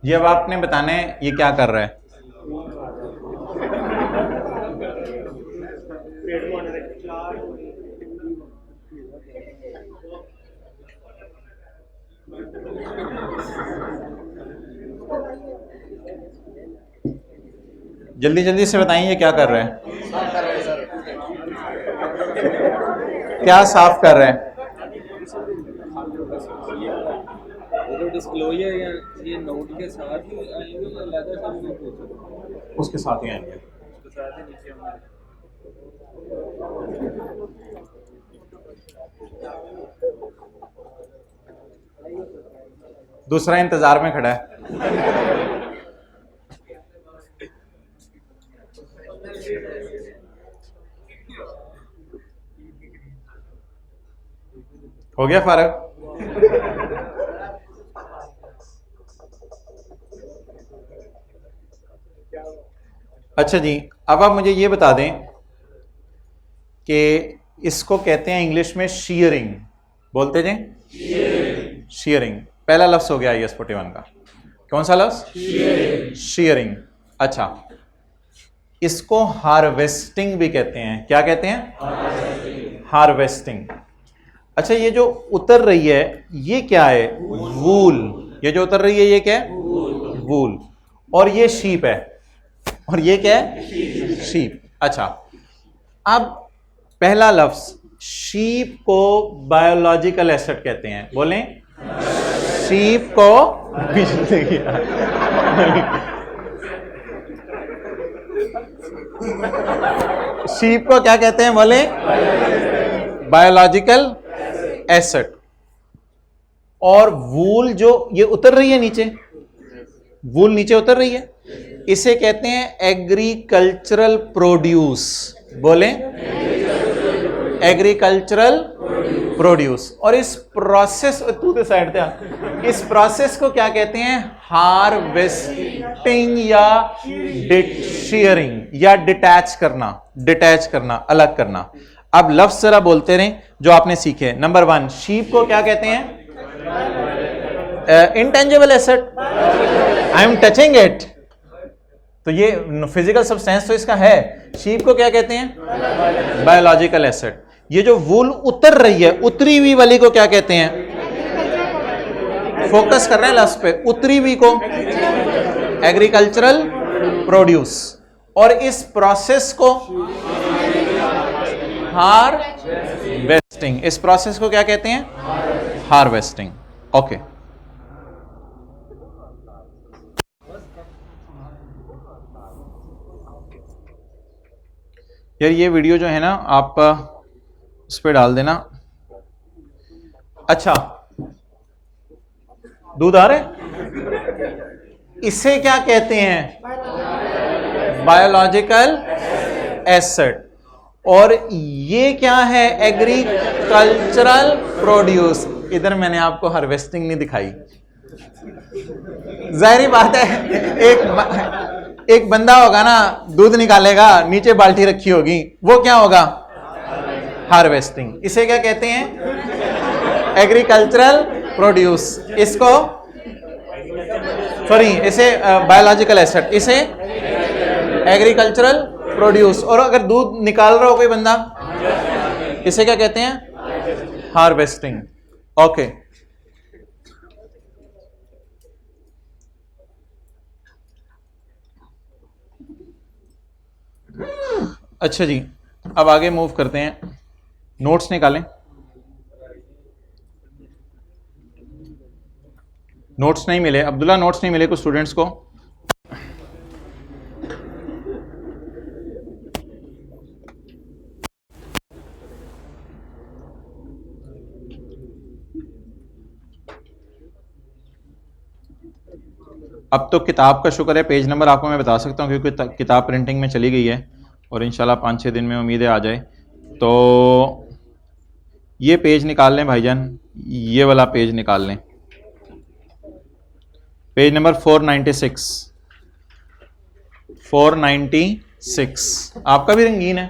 ये अब आपने बताना है ये क्या कर रहा है। जल्दी जल्दी से बताइए ये क्या कर रहा है, क्या साफ कर रहा है। डिस्क्लोजर या ये नोट के साथ ही आएंगे या अलग से उसके साथ ही आएंगे, उसके साथ ही नीचे हमारे दूसरा इंतजार में खड़ा है। हो गया फारग? अच्छा जी, अब आप मुझे ये बता दें कि इसको कहते हैं इंग्लिश में शीयरिंग, बोलते जी शीयरिंग। पहला लफ्ज हो गया IS 41 का, कौन सा लफ्ज, शीयरिंग। अच्छा, इसको हार्वेस्टिंग भी कहते हैं। क्या कहते हैं, हार्वेस्टिंग। अच्छा, ये जो उतर रही है ये क्या है, वूल। ये जो उतर रही है ये क्या है, वूल, और ये शीप है, और ये क्या है? शीप। अच्छा, अब पहला लफ्ज, शीप को बायोलॉजिकल एसेट कहते हैं, बोलें। शीप को शीप को क्या कहते हैं, बोले? Biological asset. और वूल जो ये उतर रही है नीचे, वूल नीचे उतर रही है, इसे कहते हैं एग्रीकल्चरल प्रोड्यूस, बोले? Agricultural produce. और इस प्रोसेस, तू तो साइड पे आ, इस प्रोसेस को क्या कहते हैं? हार्वेस्टिंग या शेयरिंग या डिटैच करना, डिटैच करना, अलग करना। अब लफ्ज जरा बोलते रहे जो आपने सीखे। नंबर 1, शीप को क्या कहते हैं? Intangible asset, I am touching it, तो ये फिजिकल सब्सटेंस तो इसका है। शीप को क्या कहते हैं? Biological asset. ये जो वूल उतर रही है, उतरी हुई वाली को क्या कहते हैं? फोकस कर रहे हैं लफ्ज पे, उतरी हुई को एग्रीकल्चरल प्रोड्यूस। और इस प्रोसेस को हार्वेस्टिंग, इस प्रोसेस को क्या कहते हैं? हार्वेस्टिंग। ओके, यार ये वीडियो जो है ना आप उस पर डाल देना। अच्छा, दूध आ रहे, इसे क्या कहते हैं? Biological asset. और ये क्या है? Agricultural produce. इधर मैंने आपको हार्वेस्टिंग नहीं दिखाई, जाहिर बात है। एक बंदा होगा ना, दूध निकालेगा, नीचे बाल्टी रखी होगी, वो क्या होगा? हार्वेस्टिंग। इसे क्या कहते हैं? Agricultural produce. इसको सॉरी, इसे बायोलॉजिकल एसेट, इसे एग्रीकल्चरल प्रोड्यूस। और अगर दूध निकाल रहा हो कोई बंदा, इसे क्या कहते हैं? हार्वेस्टिंग। ओके, अच्छा जी, अब आगे मूव करते हैं। नोट्स निकालें, नोट्स नहीं मिले अब्दुल्ला, नोट्स नहीं मिले कुछ स्टूडेंट्स को। अब तो किताब का शुक्र है, पेज नंबर आपको मैं बता सकता हूँ क्योंकि किताब प्रिंटिंग में चली गई है और इंशाल्लाह 5-6 दिन में उम्मीद है आ जाए। तो ये पेज निकाल लें भाईजान, ये वाला पेज निकाल लें, पेज नंबर 496। 496 आपका भी रंगीन है,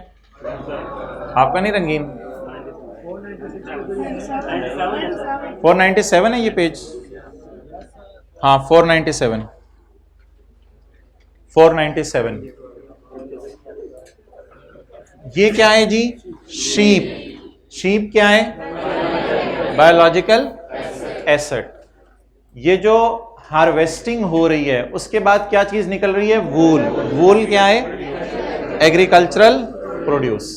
आपका नहीं रंगीन? 497 है ये पेज, हाँ 497। 497 ये क्या है जी? शीप। शीप क्या है? Biological asset. ये जो हार्वेस्टिंग हो रही है उसके बाद क्या चीज निकल रही है? वूल। वूल क्या है? Agricultural produce.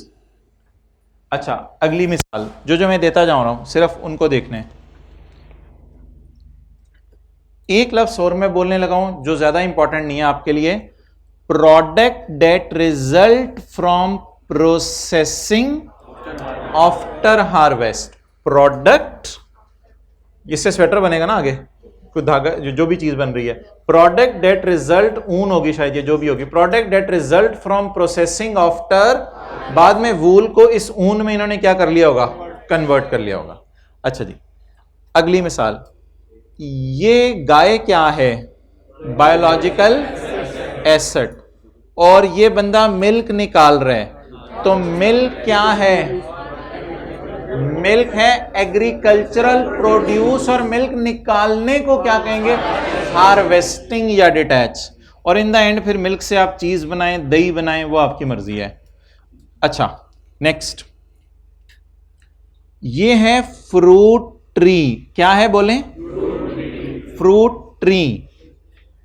अच्छा, अगली मिसाल जो मैं देता जा रहा हूं सिर्फ उनको देखने। एक लफ्ज और मैं बोलने लगा हूं जो ज्यादा इंपॉर्टेंट नहीं है आपके लिए। Product that result from processing after harvest. Product, इससे स्वेटर बनेगा ना आगे, कोई धागा जो भी चीज बन रही है। प्रोडक्ट डेट रिजल्ट, ऊन होगी शायद ये, जो भी होगी। Product that result from processing after, बाद में वूल को इस ऊन में इन्होंने क्या कर लिया होगा? कन्वर्ट कर लिया होगा। अच्छा जी, अगली मिसाल, ये गाय क्या है? Biological asset. और ये बंदा मिल्क निकाल रहा है, तो मिल्क क्या है? मिल्क है एग्रीकल्चरल प्रोड्यूस। और मिल्क निकालने को क्या कहेंगे? हार्वेस्टिंग या डिटैच। और इन द एंड फिर मिल्क से आप चीज बनाएं, दही बनाएं, वो आपकी मर्जी है। अच्छा, नेक्स्ट, ये है फ्रूट ट्री। क्या है बोलें? Fruit tree.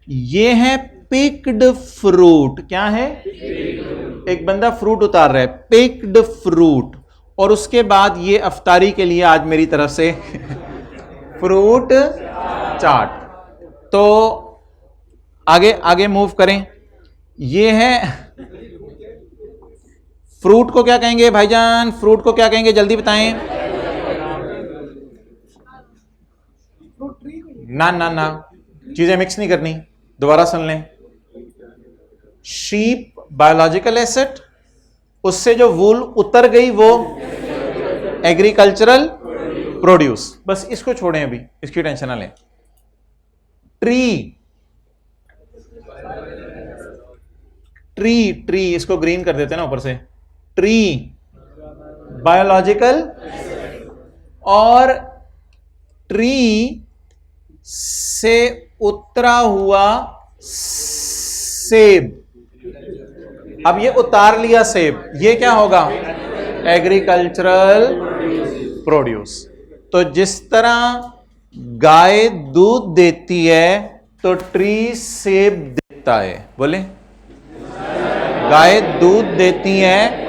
ये है पिक्ड फ्रूट। क्या है? एक बंदा फ्रूट उतार रहा है, पिक्ड फ्रूट, और उसके बाद ये अफ्तारी के लिए आज मेरी तरफ से फ्रूट चाट। तो आगे आगे मूव करें। ये है फ्रूट को क्या कहेंगे भाईजान? फ्रूट को क्या कहेंगे? जल्दी बताएं। ना ना ना, चीजें मिक्स नहीं करनी, दोबारा सुन लें। शीप बायोलॉजिकल एसेट, उससे जो वूल उतर गई वो एग्रीकल्चरल प्रोड्यूस। बस इसको छोड़ें, अभी इसकी टेंशन ना लें। ट्री, ट्री ट्री इसको ग्रीन कर देते हैं ना ऊपर से। ट्री बायोलॉजिकल, और ट्री से उतरा हुआ सेब। अब ये उतार लिया सेब, ये क्या होगा? Agricultural produce. तो जिस तरह गाय दूध देती है तो ट्री सेब देता है। बोले, गाय दूध देती है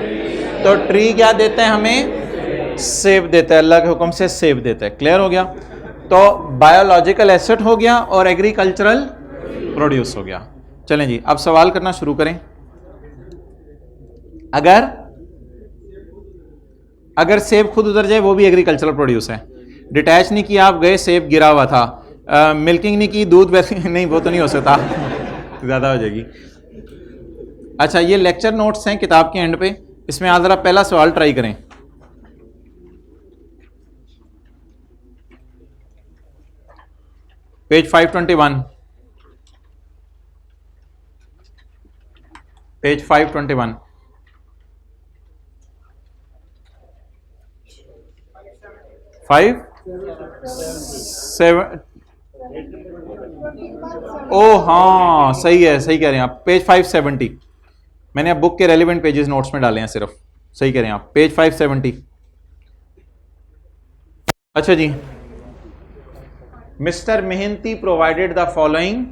तो ट्री क्या देता है? हमें सेब देता है, अल्लाह के हुक्म से सेब देता है। क्लियर हो गया? तो बायोलॉजिकल एसेट हो गया और एग्रीकल्चरल प्रोड्यूस हो गया। चलें जी, अब सवाल करना शुरू करें। अगर सेब खुद उतर जाए वो भी एग्रीकल्चरल प्रोड्यूस है। डिटैच नहीं किया, आप गए, सेब गिरा हुआ था, मिल्किंग नहीं की, दूध वैसे नहीं, वो तो नहीं हो सकता, ज्यादा हो जाएगी। अच्छा, ये लेक्चर नोट्स हैं किताब के एंड पे, इसमें आज जरा पहला सवाल ट्राई करें। Page 521, page 521। फाइव सेवन, ओ हाँ सही है, सही कह रहे हैं आप। पेज 570, मैंने अब बुक के रेलिवेंट पेजेस नोट्स में डाले हैं सिर्फ। सही कह रहे हैं आप, पेज 570। अच्छा जी, मिस्टर मेहनती provided the following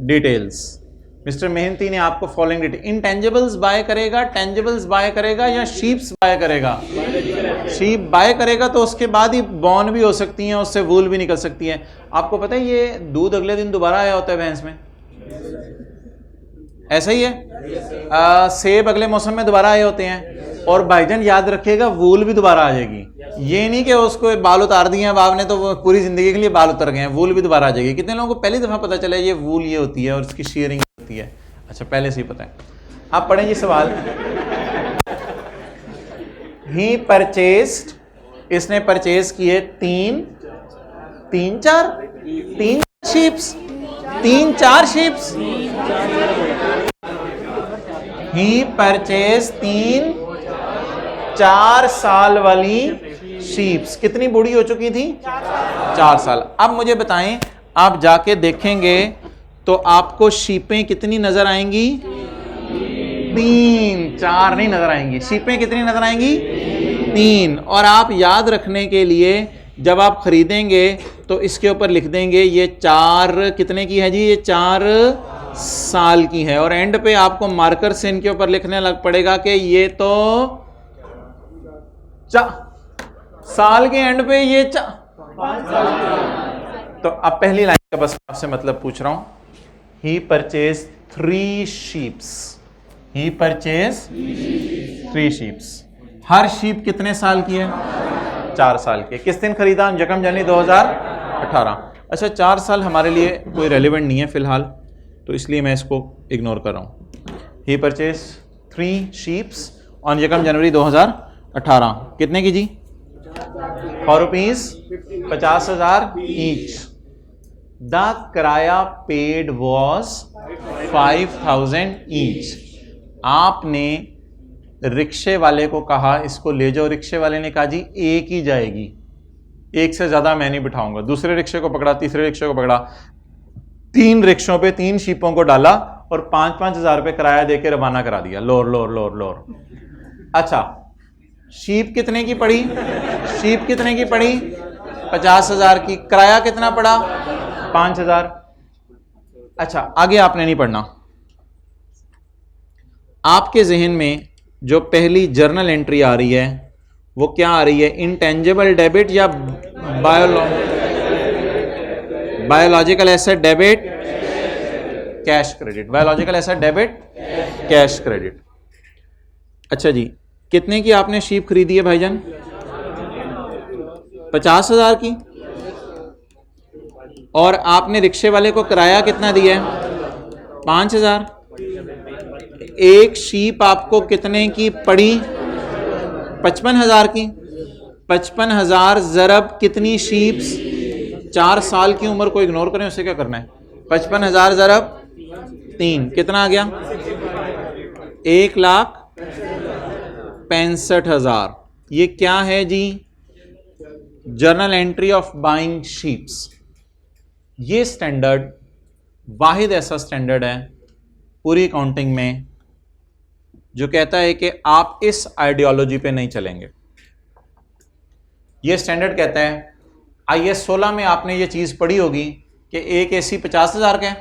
details. Mister मेहनती ने आपको फॉलोइंग डिटेल, इंटेंजिबल्स बाय करेगा, टेंजिबल्स बाय करेगा या शीप्स बाय करेगा? शीप बाय करेगा तो उसके बाद ही बॉर्न भी हो सकती हैं, उससे वूल भी निकल सकती है। आपको पता है ये दूध अगले दिन दोबारा आया होता है भैंस में, ऐसा ही है। सेब अगले मौसम में दोबारा आए होते हैं, और भाईजान याद रखिएगा वूल भी दोबारा आ जाएगी। ये नहीं कि उसको बाल उतार दिए हैं आपने तो वो पूरी जिंदगी के लिए बाल उतर गए हैं, वूल भी दोबारा आ जाएगी। कितने लोगों को पहली दफा पता चला ये वूल ये होती है और इसकी शेयरिंग होती है? अच्छा, पहले से ही पता है। आप पढ़ें ये सवाल। ही परचेस्ड, इसने परचेज किए तीन शीप्स, 3-4 शीप्स। ही परचेज 3-4 साल वाली शीप्स। कितनी बूढ़ी हो चुकी थी? 4 साल। अब मुझे बताएं, आप जाके देखेंगे तो आपको शीपें कितनी नजर आएंगी? 3, 4 नहीं नजर आएंगी। शीपें कितनी नजर आएंगी? 3। और आप याद रखने के लिए जब आप खरीदेंगे तो इसके ऊपर लिख देंगे ये 4 कितने की है जी? ये 4 साल की है। और एंड पे आपको मार्कर से इनके ऊपर लिखने लग पड़ेगा कि ये तो साल के एंड पे ये तो अब पहली लाइन का बस आपसे मतलब पूछ रहा हूं। ही परचेज 3 शीप्स। ही परचेज 3 शीप्स। हर शीप कितने साल की है? 4 साल की है। किस दिन खरीदा? 1 जनवरी 2018। अच्छा, 4 साल हमारे लिए कोई रेलिवेंट नहीं है फिलहाल, तो इसलिए मैं इसको इग्नोर कर रहा हूँ। ही परचेज 3 शीप्स ऑन 1 जनवरी 2018। कितने की जी? ₹4 50,000 ईच। द किराया पेड वॉज 5,000 ईच। आपने रिक्शे वाले को कहा इसको ले जाओ, रिक्शे वाले ने कहा जी एक ही जाएगी, एक से ज्यादा मैं नहीं बिठाऊंगा। दूसरे रिक्शे को पकड़ा, तीसरे रिक्शे को पकड़ा, 3 रिक्शों पे 3 शीपों को डाला और 5-5 हज़ार रुपये किराया देके रवाना करा दिया। लोर लोर लोर लोर। अच्छा, शीप कितने की पड़ी? शीप कितने की पड़ी? 50,000 की। किराया कितना पड़ा? 5,000। अच्छा, आगे आपने नहीं पढ़ना। आपके जहन में जो पहली जर्नल एंट्री आ रही है वो क्या आ रही है? इंटेंजिबल डेबिट या biological asset debit cash credit? Biological asset debit cash credit. अच्छा जी, कितने की आपने शीप खरीदी है भाईजान? 50,000 की। और आपने रिक्शे वाले को किराया कितना दिया है? 5,000। एक शीप आपको कितने की पड़ी? 55,000 की। 55,000 ज़रब कितनी शीप्स? 4 साल की उम्र को इग्नोर करें, उसे क्या करना है? 55,000 ज़रब 3 कितना आ गया? 1,65,000। ये क्या है जी? Journal entry of buying sheeps. ये स्टैंडर्ड वाहिद ऐसा स्टैंडर्ड है पूरी अकाउंटिंग में जो कहता है कि आप इस आइडियोलॉजी पे नहीं चलेंगे। ये स्टैंडर्ड कहता है, IS 16 में आपने ये चीज पढ़ी होगी कि एक AC 50,000 का है,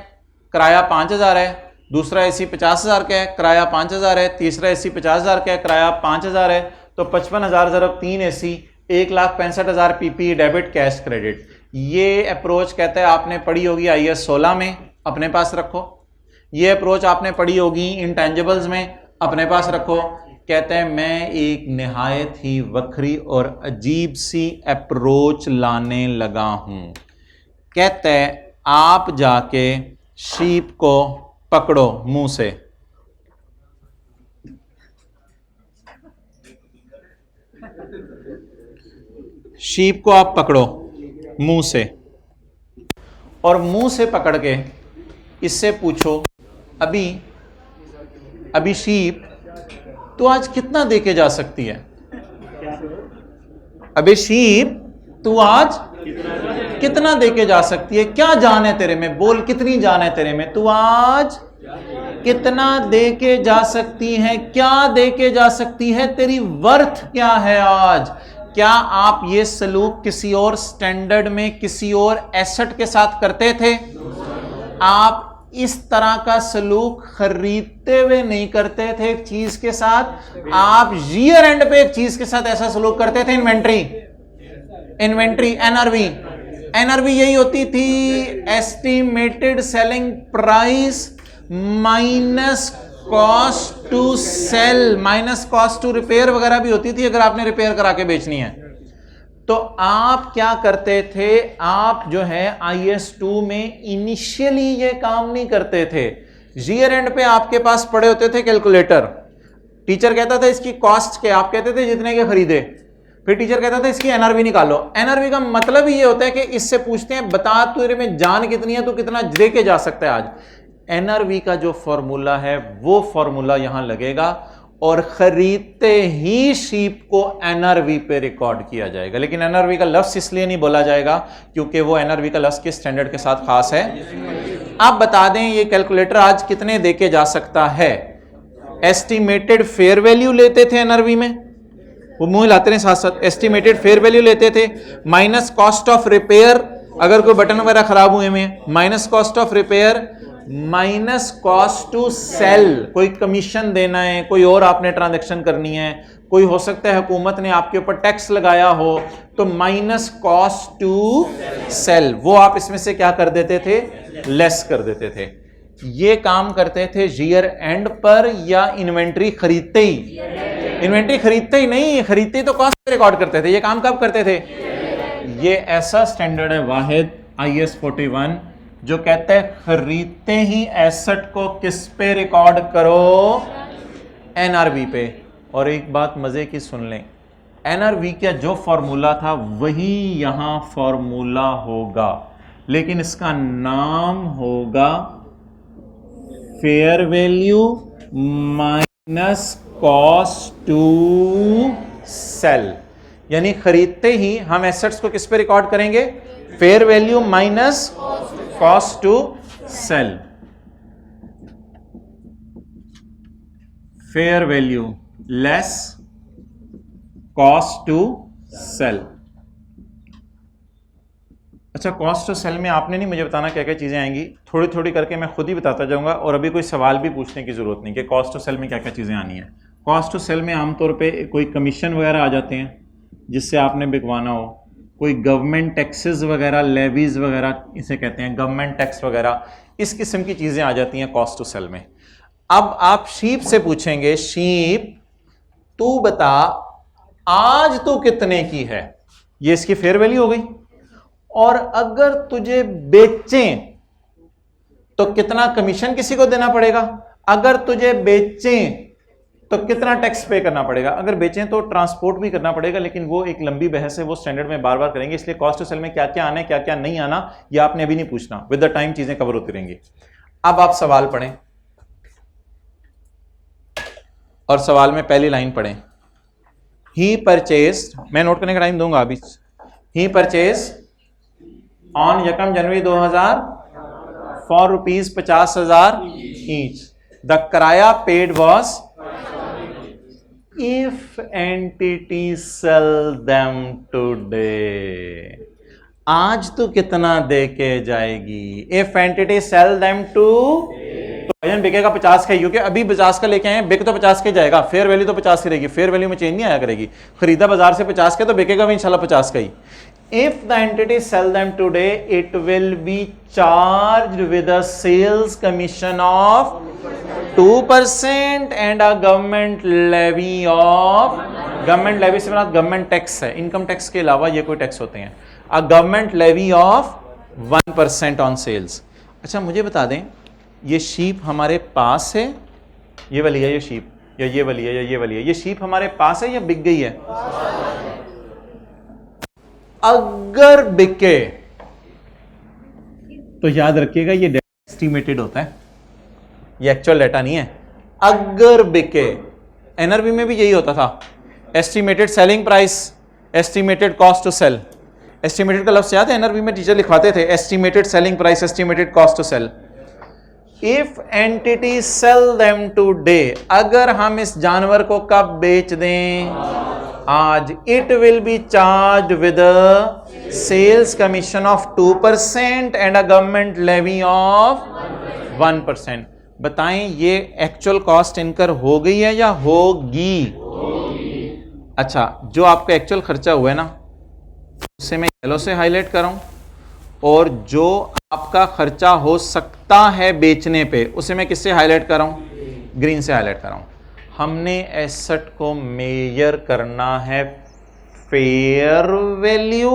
किराया 5,000 है, दूसरा AC 50,000 का है, किराया 5,000 है, तीसरा AC 50,000 का है, किराया 5,000 है। तो 55,000 ज़रब 3 AC 1,65,000 PP debit cash credit. ये अप्रोच कहता है आपने पढ़ी होगी IS 16 में, अपने पास रखो। ये अप्रोच आपने पढ़ी होगी इंटेंजिबल्स में, अपने पास रखो। कहते हैं मैं एक निहायत ही वक्री और अजीब सी अप्रोच लाने लगा हूं। कहते हैं आप जाके शीप को पकड़ो मुंह से। शीप को आप पकड़ो मुंह से और मुंह से पकड़ के इससे पूछो, अभी शीप तो आज कितना देके जा सकती है? अबे शीप तू आज कितना देके जा सकती है? क्या जान है तेरे में? बोल, कितनी जान है तेरे में? तू आज कितना देके जा सकती है? क्या देके जा सकती है? तेरी वर्थ क्या है आज? क्या आप ये सलूक किसी और स्टैंडर्ड में किसी और एसेट के साथ करते थे? आप इस तरह का सलूक खरीदते हुए नहीं करते थे एक चीज के साथ। आप ईयर एंड पे एक चीज के साथ ऐसा सलूक करते थे। इन्वेंट्री NRV यही होती थी, estimated selling price minus cost to sell, minus cost to repair वगैरह भी होती थी अगर आपने रिपेयर करा के बेचनी है। तो आप क्या करते थे? आप जो है IS 2 में इनिशियली ये काम नहीं करते थे। ईयर एंड पे आपके पास पड़े होते थे कैलकुलेटर। टीचर कहता था इसकी कॉस्ट क्या, आप कहते थे जितने के खरीदे। फिर टीचर कहता था इसकी NRV निकालो। NRV का मतलब ही ये होता है कि इससे पूछते हैं बता तेरे में जान कितनी है, तो कितना दे के जा सकता है आज। NRV का जो फॉर्मूला है वो फॉर्मूला यहां लगेगा और खरीदते ही शीप को NRV पे रिकॉर्ड किया जाएगा। लेकिन NRV का लफ्ज इसलिए नहीं बोला जाएगा क्योंकि वो NRV का लफ्ज के स्टैंडर्ड के साथ खास है। आप बता दें ये कैलकुलेटर आज कितने देके जा सकता है? एस्टिमेटेड फेयर वैल्यू लेते थे NRV में, वो मुंह हिलाते रहे साथ साथ। एस्टिमेटेड फेयर वैल्यू लेते थे माइनस कॉस्ट ऑफ रिपेयर, अगर कोई बटन वगैरह खराब हुए में minus cost of repair, minus cost to sell, कोई कमीशन देना है, कोई और आपने ट्रांजैक्शन करनी है, कोई हो सकता है हुकूमत ने आपके ऊपर टैक्स लगाया हो, तो माइनस कॉस्ट टू सेल वो आप इसमें से क्या कर देते थे? लेस कर देते थे। ये काम करते थे ईयर एंड पर या इन्वेंट्री खरीदते ही? इन्वेंट्री खरीदते ही नहीं, खरीदते ही तो कॉस्ट पे रिकॉर्ड करते थे। ये काम कब करते थे? ये ऐसा स्टैंडर्ड है वाहिद IS 41 जो कहते हैं खरीदते ही एसेट को किस पे रिकॉर्ड करो? NRV पे। और एक बात मजे की सुन लें, NRV का जो फॉर्मूला था वही यहां फॉर्मूला होगा, लेकिन इसका नाम होगा fair value minus cost to sell. यानी खरीदते ही हम एसेट्स को किस पे रिकॉर्ड करेंगे? Fair value minus cost to sell. Fair value less cost to sell. अच्छा, कॉस्ट ऑफ सेल में आपने नहीं मुझे बताना क्या क्या चीज़ें आएंगी, थोड़ी थोड़ी करके मैं खुद ही बताता जाऊंगा, और अभी कोई सवाल भी पूछने की ज़रूरत नहीं कि कॉस्ट ऑफ सेल में क्या क्या चीज़ें आनी है। कॉस्ट ऑफ सेल में आमतौर पे कोई कमीशन वगैरह आ जाते हैं जिससे आपने बिकवाना हो, कोई गवर्नमेंट टैक्सेस वगैरह, लेवीज़ वगैरह इसे कहते हैं, गवर्नमेंट टैक्स वगैरह, इस किस्म की चीज़ें आ जाती हैं कॉस्ट ऑफ सेल में। अब आप शीप से पूछेंगे, शीप तू बता आज तू कितने की है, ये इसकी फेयर वैल्यू हो गई, और अगर तुझे बेचें तो कितना कमीशन किसी को देना पड़ेगा, अगर तुझे बेचें तो कितना टैक्स पे करना पड़ेगा, अगर बेचें तो ट्रांसपोर्ट भी करना पड़ेगा, लेकिन वो एक लंबी बहस है, वो स्टैंडर्ड में बार बार करेंगे, इसलिए कॉस्ट ऑफ सेल में क्या क्या आना है क्या क्या नहीं आना ये आपने अभी नहीं पूछना, विद द टाइम चीजें कवर होती रहेंगी। अब आप सवाल पढ़ें और सवाल में पहली लाइन पढ़ें, ही परचेस्ड, मैं नोट करने का टाइम दूंगा अभी, he purchased on 1 January 2000 for ₹50,000 each, the किराया paid was if entity sell them today, आज तो कितना दे के जाएगी, if entity sell them to, तो वजन बिकेगा 50 का, क्योंकि अभी 50 का लेके आए, बिक तो 50 के जाएगा, फेयर वैल्यू तो 50 की रहेगी, फेयर वैल्यू में चेंज नहीं आया करेगी, खरीदा बाजार से 50 के तो बिकेगा भी इंशाल्लाह 50 का ही। If the entity sell them today, it will be charged with a sales commission of 2% and a government levy of, government levy से मतलब गवर्नमेंट टैक्स है, इनकम टैक्स के अलावा ये कोई टैक्स होते हैं, a government levy of 1% on sales। अच्छा मुझे बता दें, ये शीप हमारे पास है, ये वाली है ये शीप, या ये वाली है या ये वाली है, ये शीप हमारे पास है या बिक गई है? अगर बिके तो याद रखिएगा ये डेटा एस्टिमेटेड होता है, ये एक्चुअल डेटा नहीं है। अगर बिके, एनआरबी में भी यही होता था, estimated selling price, estimated cost to sell, estimated का लफ्ज याद है, एनआरबी में टीचर लिखवाते थे, estimated selling price, estimated cost to sell. If entity sell them today, अगर हम इस जानवर को कब बेच दें? आज। It will be charge with sales commission of 2% and a government levy of 1%। बताएं ये एक्चुअल कॉस्ट इनकर हो गई है या होगी? अच्छा, जो आपका एक्चुअल खर्चा हुआ है ना, उसे मैं येलो से हाईलाइट कर रहा हूं, और जो आपका खर्चा हो सकता है बेचने पे, उसे मैं किससे हाईलाइट कर रहा हूं? ग्रीन से हाईलाइट कर रहा हूं। हमने एसेट को मेजर करना है fair value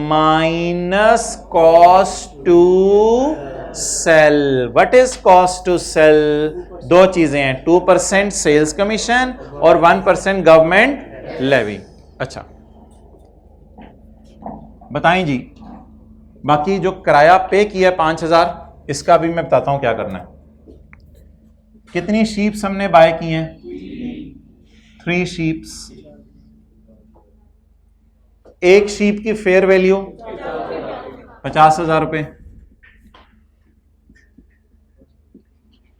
minus cost to sell. What is cost to sell? दो चीजें हैं, 2% सेल्स कमीशन और 1% गवर्नमेंट लेवी। अच्छा बताएं जी, बाकी जो किराया पे किया 5,000, इसका भी मैं बताता हूं क्या करना है। कितनी शीप्स हमने बाय की हैं? 3 शीप्स। एक शीप की फेयर वैल्यू 50,000 रुपए।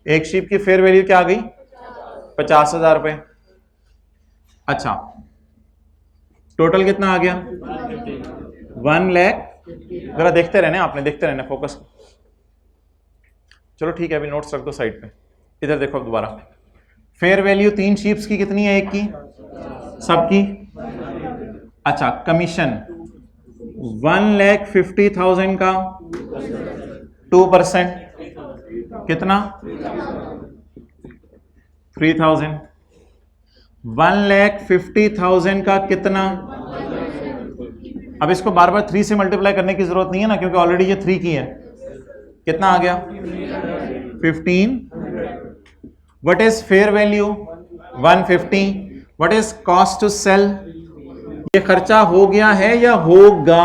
एक शीप की फेयर वैल्यू क्या आ गई? 50,000 रुपए। अच्छा, टोटल कितना आ गया? 1 लाख। जरा देखते रहने, आपने देखते रहना, फोकस। चलो ठीक है, अभी नोट्स रख दो साइड पे। इधर देखो अब दोबारा। फेयर वैल्यू 3 शीप्स की कितनी है? एक की, सबकी। अच्छा, कमीशन 1,50,000 का 2% कितना? 3,000। 1,50,000 का कितना? अब इसको बार बार 3 से मल्टीप्लाई करने की जरूरत नहीं है ना, क्योंकि ऑलरेडी ये 3 की है। कितना आ गया? 15। What is fair value? 150। What is cost to sell? ये खर्चा हो गया है या होगा?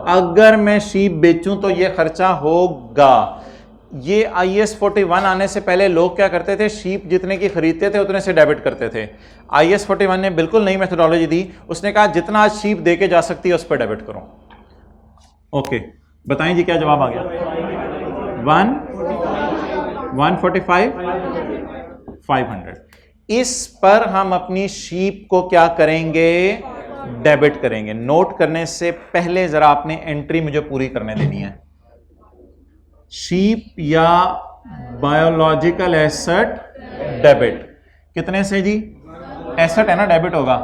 अगर मैं शीप बेचूं तो ये खर्चा होगा। ये IAS 41 आने से पहले लोग क्या करते थे? शीप जितने की खरीदते थे उतने से डेबिट करते थे। IAS 41 ने बिल्कुल नई मेथोडोलॉजी दी, उसने कहा जितना आज शीप दे के जा सकती है उस पर डेबिट करो। ओके, बताएं जी क्या जवाब आ गया? 145 500। इस पर हम अपनी शीप को क्या करेंगे? डेबिट करेंगे। नोट करने से पहले जरा आपने एंट्री मुझे पूरी करने देनी है। शीप या बायोलॉजिकल एसेट डेबिट कितने से जी? एसेट है ना, डेबिट होगा।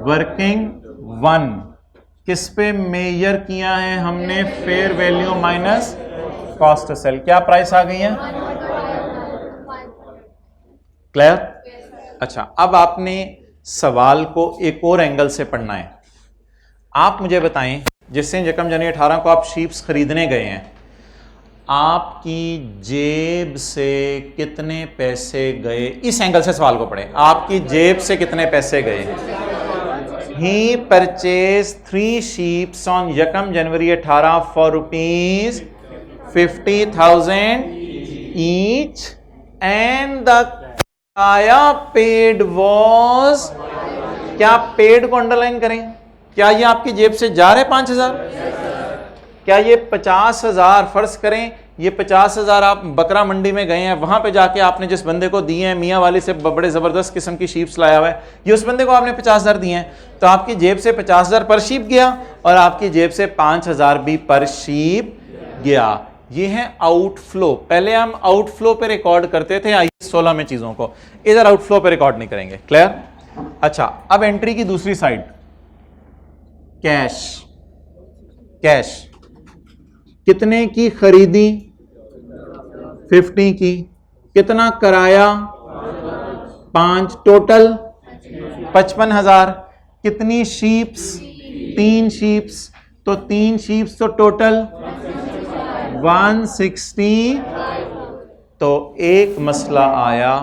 वर्किंग 1 किस पे मेजर किया है हमने? Fair value minus cost to sell. क्या प्राइस आ गई है? क्लियर? अच्छा, अब आपने सवाल को एक और एंगल से पढ़ना है। आप मुझे बताएं, जिससे यकम जनवरी 18 को आप शीप्स खरीदने गए हैं, आपकी जेब से कितने पैसे गए? इस एंगल से सवाल को पढ़ें। आपकी जेब से कितने पैसे गए? ही परचेज 3 शीप्स ऑन यकम जनवरी 18 फॉर ₹50,000 ईच एंड द किराया पेड वॉज, क्या पेड को अंडरलाइन करें? क्या ये आपकी जेब से जा रहे 5,000? क्या ये 50,000 फर्ज करें, ये 50,000 आप बकरा मंडी में गए हैं, वहां पे जाके आपने जिस बंदे को दिए हैं, मियाँ वाली से बड़े जबरदस्त किस्म की शीप्स लाया हुआ है, ये उस बंदे को आपने 50,000 दिए हैं, तो आपकी जेब से 50,000 पर शीप गया और आपकी जेब से 5,000 भी पर शीप गया। ये है आउटफ्लो। पहले हम आउटफ्लो पे रिकॉर्ड करते थे IAS 16 में चीजों को, इधर आउटफ्लो पे रिकॉर्ड नहीं करेंगे। क्लियर? अच्छा, अब एंट्री की दूसरी साइड, कैश। कैश कितने की खरीदी? 50 की। कितना कराया? 5। टोटल 55,000। कितनी शीप्स? 3 शीप्स। तो 3 शीप्स तो टोटल 160। तो एक मसला आया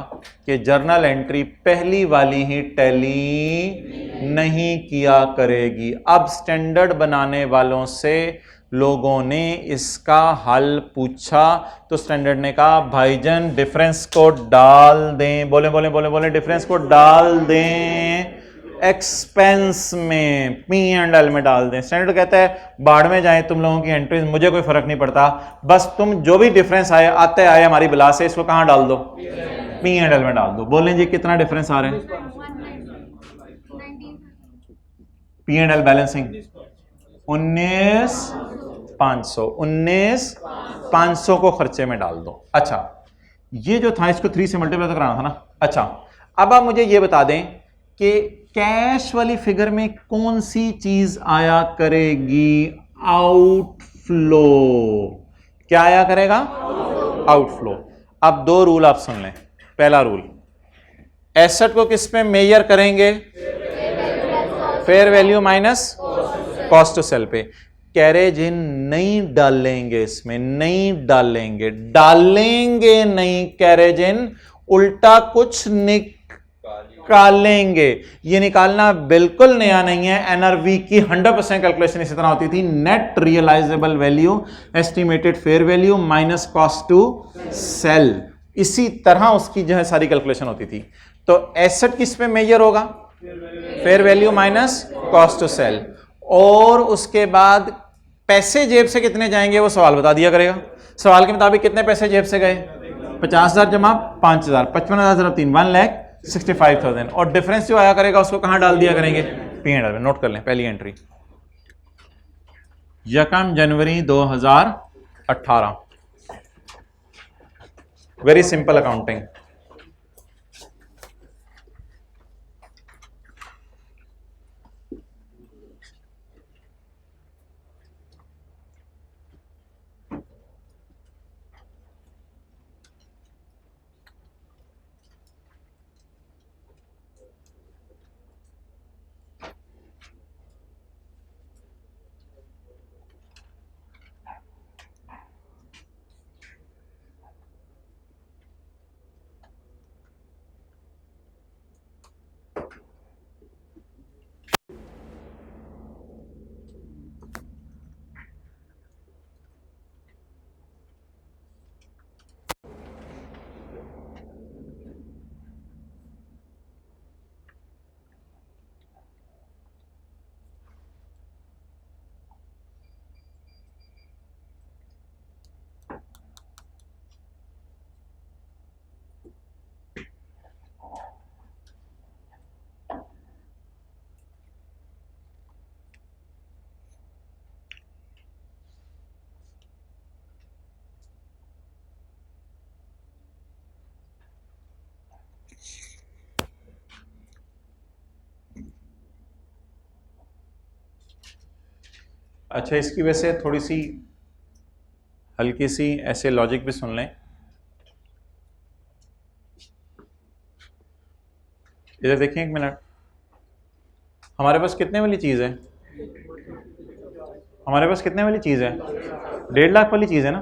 कि जर्नल एंट्री पहली वाली ही टैली नहीं किया करेगी। अब स्टैंडर्ड बनाने वालों से लोगों ने इसका हल पूछा, तो स्टैंडर्ड ने कहा भाईजान डिफरेंस को डाल दें। बोले बोले बोले बोले, डिफरेंस को डाल दें एक्सपेंस में, P&L में डाल दें। स्टैंडर्ड कहता है बाढ़ में जाए तुम लोगों की एंट्रीज, मुझे कोई फर्क नहीं पड़ता, बस तुम जो भी डिफरेंस आए आते आए हमारी बिला से, इसको कहां डाल दो? P&L में डाल दो। बोलें जी कितना डिफरेंस आ रहा है? P&L balancing 19,500। 19,500 को खर्चे में डाल दो। अच्छा, ये जो था इसको 3 से मल्टीप्लाई कराना था ना। अच्छा, अब आप मुझे ये बता दें कि कैश वाली फिगर में कौन सी चीज आया करेगी? आउटफ्लो। क्या आया करेगा? आउटफ्लो। अब 2 रूल आप सुन लें। पहला रूल, एसेट को किस पे मेजर करेंगे? Fair value minus cost to sell पे। कैरेज इन नहीं डालेंगे, इसमें नहीं डालेंगे, डालेंगे नहीं कैरेज इन, उल्टा कुछ निकालेंगे। ये निकालना बिल्कुल नया नहीं है। एनआरवी की 100% कैलकुलेशन इसी तरह होती थी, net realisable value estimated fair value minus cost to sell. इसी तरह उसकी जो है सारी कैलकुलेशन होती थी। तो एसेट किस पे मेजर होगा? Fair value minus cost to sell. और उसके बाद पैसे जेब से कितने जाएंगे वो सवाल बता दिया करेगा। सवाल के मुताबिक कितने पैसे जेब से गए? 50,000 जमा 5,000, 55,000 3, 1,65,000। और डिफरेंस जो आया करेगा उसको कहां डाल दिया करेंगे? P&L में। नोट कर लें पहली एंट्री, यकम जनवरी 2018। Very simple accounting. अच्छा, इसकी वजह से थोड़ी सी हल्की सी ऐसे लॉजिक भी सुन लें। इधर देखें एक मिनट, हमारे पास कितने वाली चीज़ है? हमारे पास कितने वाली चीज़ है? 1.5 लाख वाली चीज़ है ना।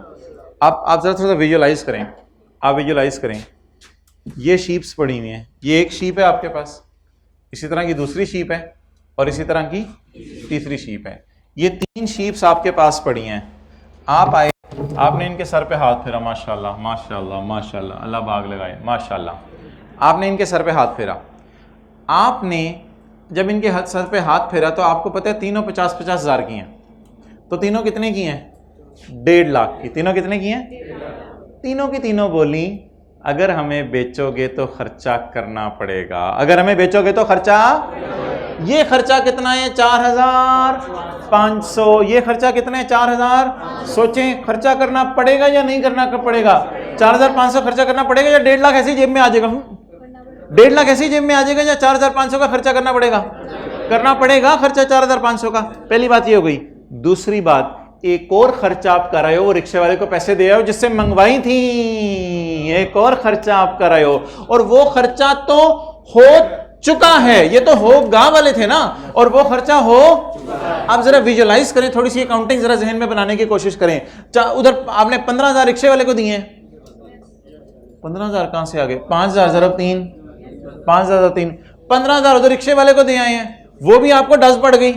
आप ज़रा थोड़ा सा विजुअलाइज करें, आप विजुअलाइज करें, ये शीप्स पड़ी हुई हैं, ये एक शीप है आपके पास, इसी तरह की दूसरी शीप है और इसी तरह की तीसरी शीप है। ये 3 शीप्स आपके पास पड़ी हैं। आप आए, आपने इनके सर पे हाथ फेरा, माशाल्लाह माशाल्लाह माशाल्लाह, अल्लाह बाग लगाए, माशाल्लाह। आपने इनके सर पे हाथ फेरा। आपने जब इनके सर पे हाथ फेरा तो आपको पता है तीनों 50-50 हज़ार की हैं। तो तीनों कितने की हैं? 1.5 लाख की। तीनों कितने की हैं? तीनों की तीनों बोली अगर हमें बेचोगे तो खर्चा करना पड़ेगा, अगर हमें बेचोगे तो खर्चा। ये खर्चा कितना है? 4,500। ये खर्चा कितना है? 4,000। सोचें खर्चा करना पड़ेगा या नहीं करना पड़ेगा? 4,500 खर्चा करना पड़ेगा या 1.5 लाख ऐसे जेब में आ जाएगा? 1.5 लाख ऐसे जेब में आ जाएगा या 4,500 का खर्चा करना पड़ेगा? करना पड़ेगा खर्चा 4,500 का। पहली बात ये हो गई। दूसरी बात, एक और खर्चा आप कराए हो, वो रिक्शे वाले को पैसे दे आओ जिससे मंगवाई थी, एक और खर्चा आप कराए हो, और वो खर्चा तो हो चुका है, ये तो होगा वाले थे ना, और वो खर्चा हो। आप जरा विजुअलाइज करें, थोड़ी सी अकाउंटिंग जरा जहन में बनाने की कोशिश करें। उधर आपने 15,000 रिक्शे वाले को दिए, 15,000 कहां से आ गए? 5,000 जरा 3, 5,000 3, 15,000 उधर रिक्शे वाले को दे आए हैं, वो भी आपको डस पड़ गई।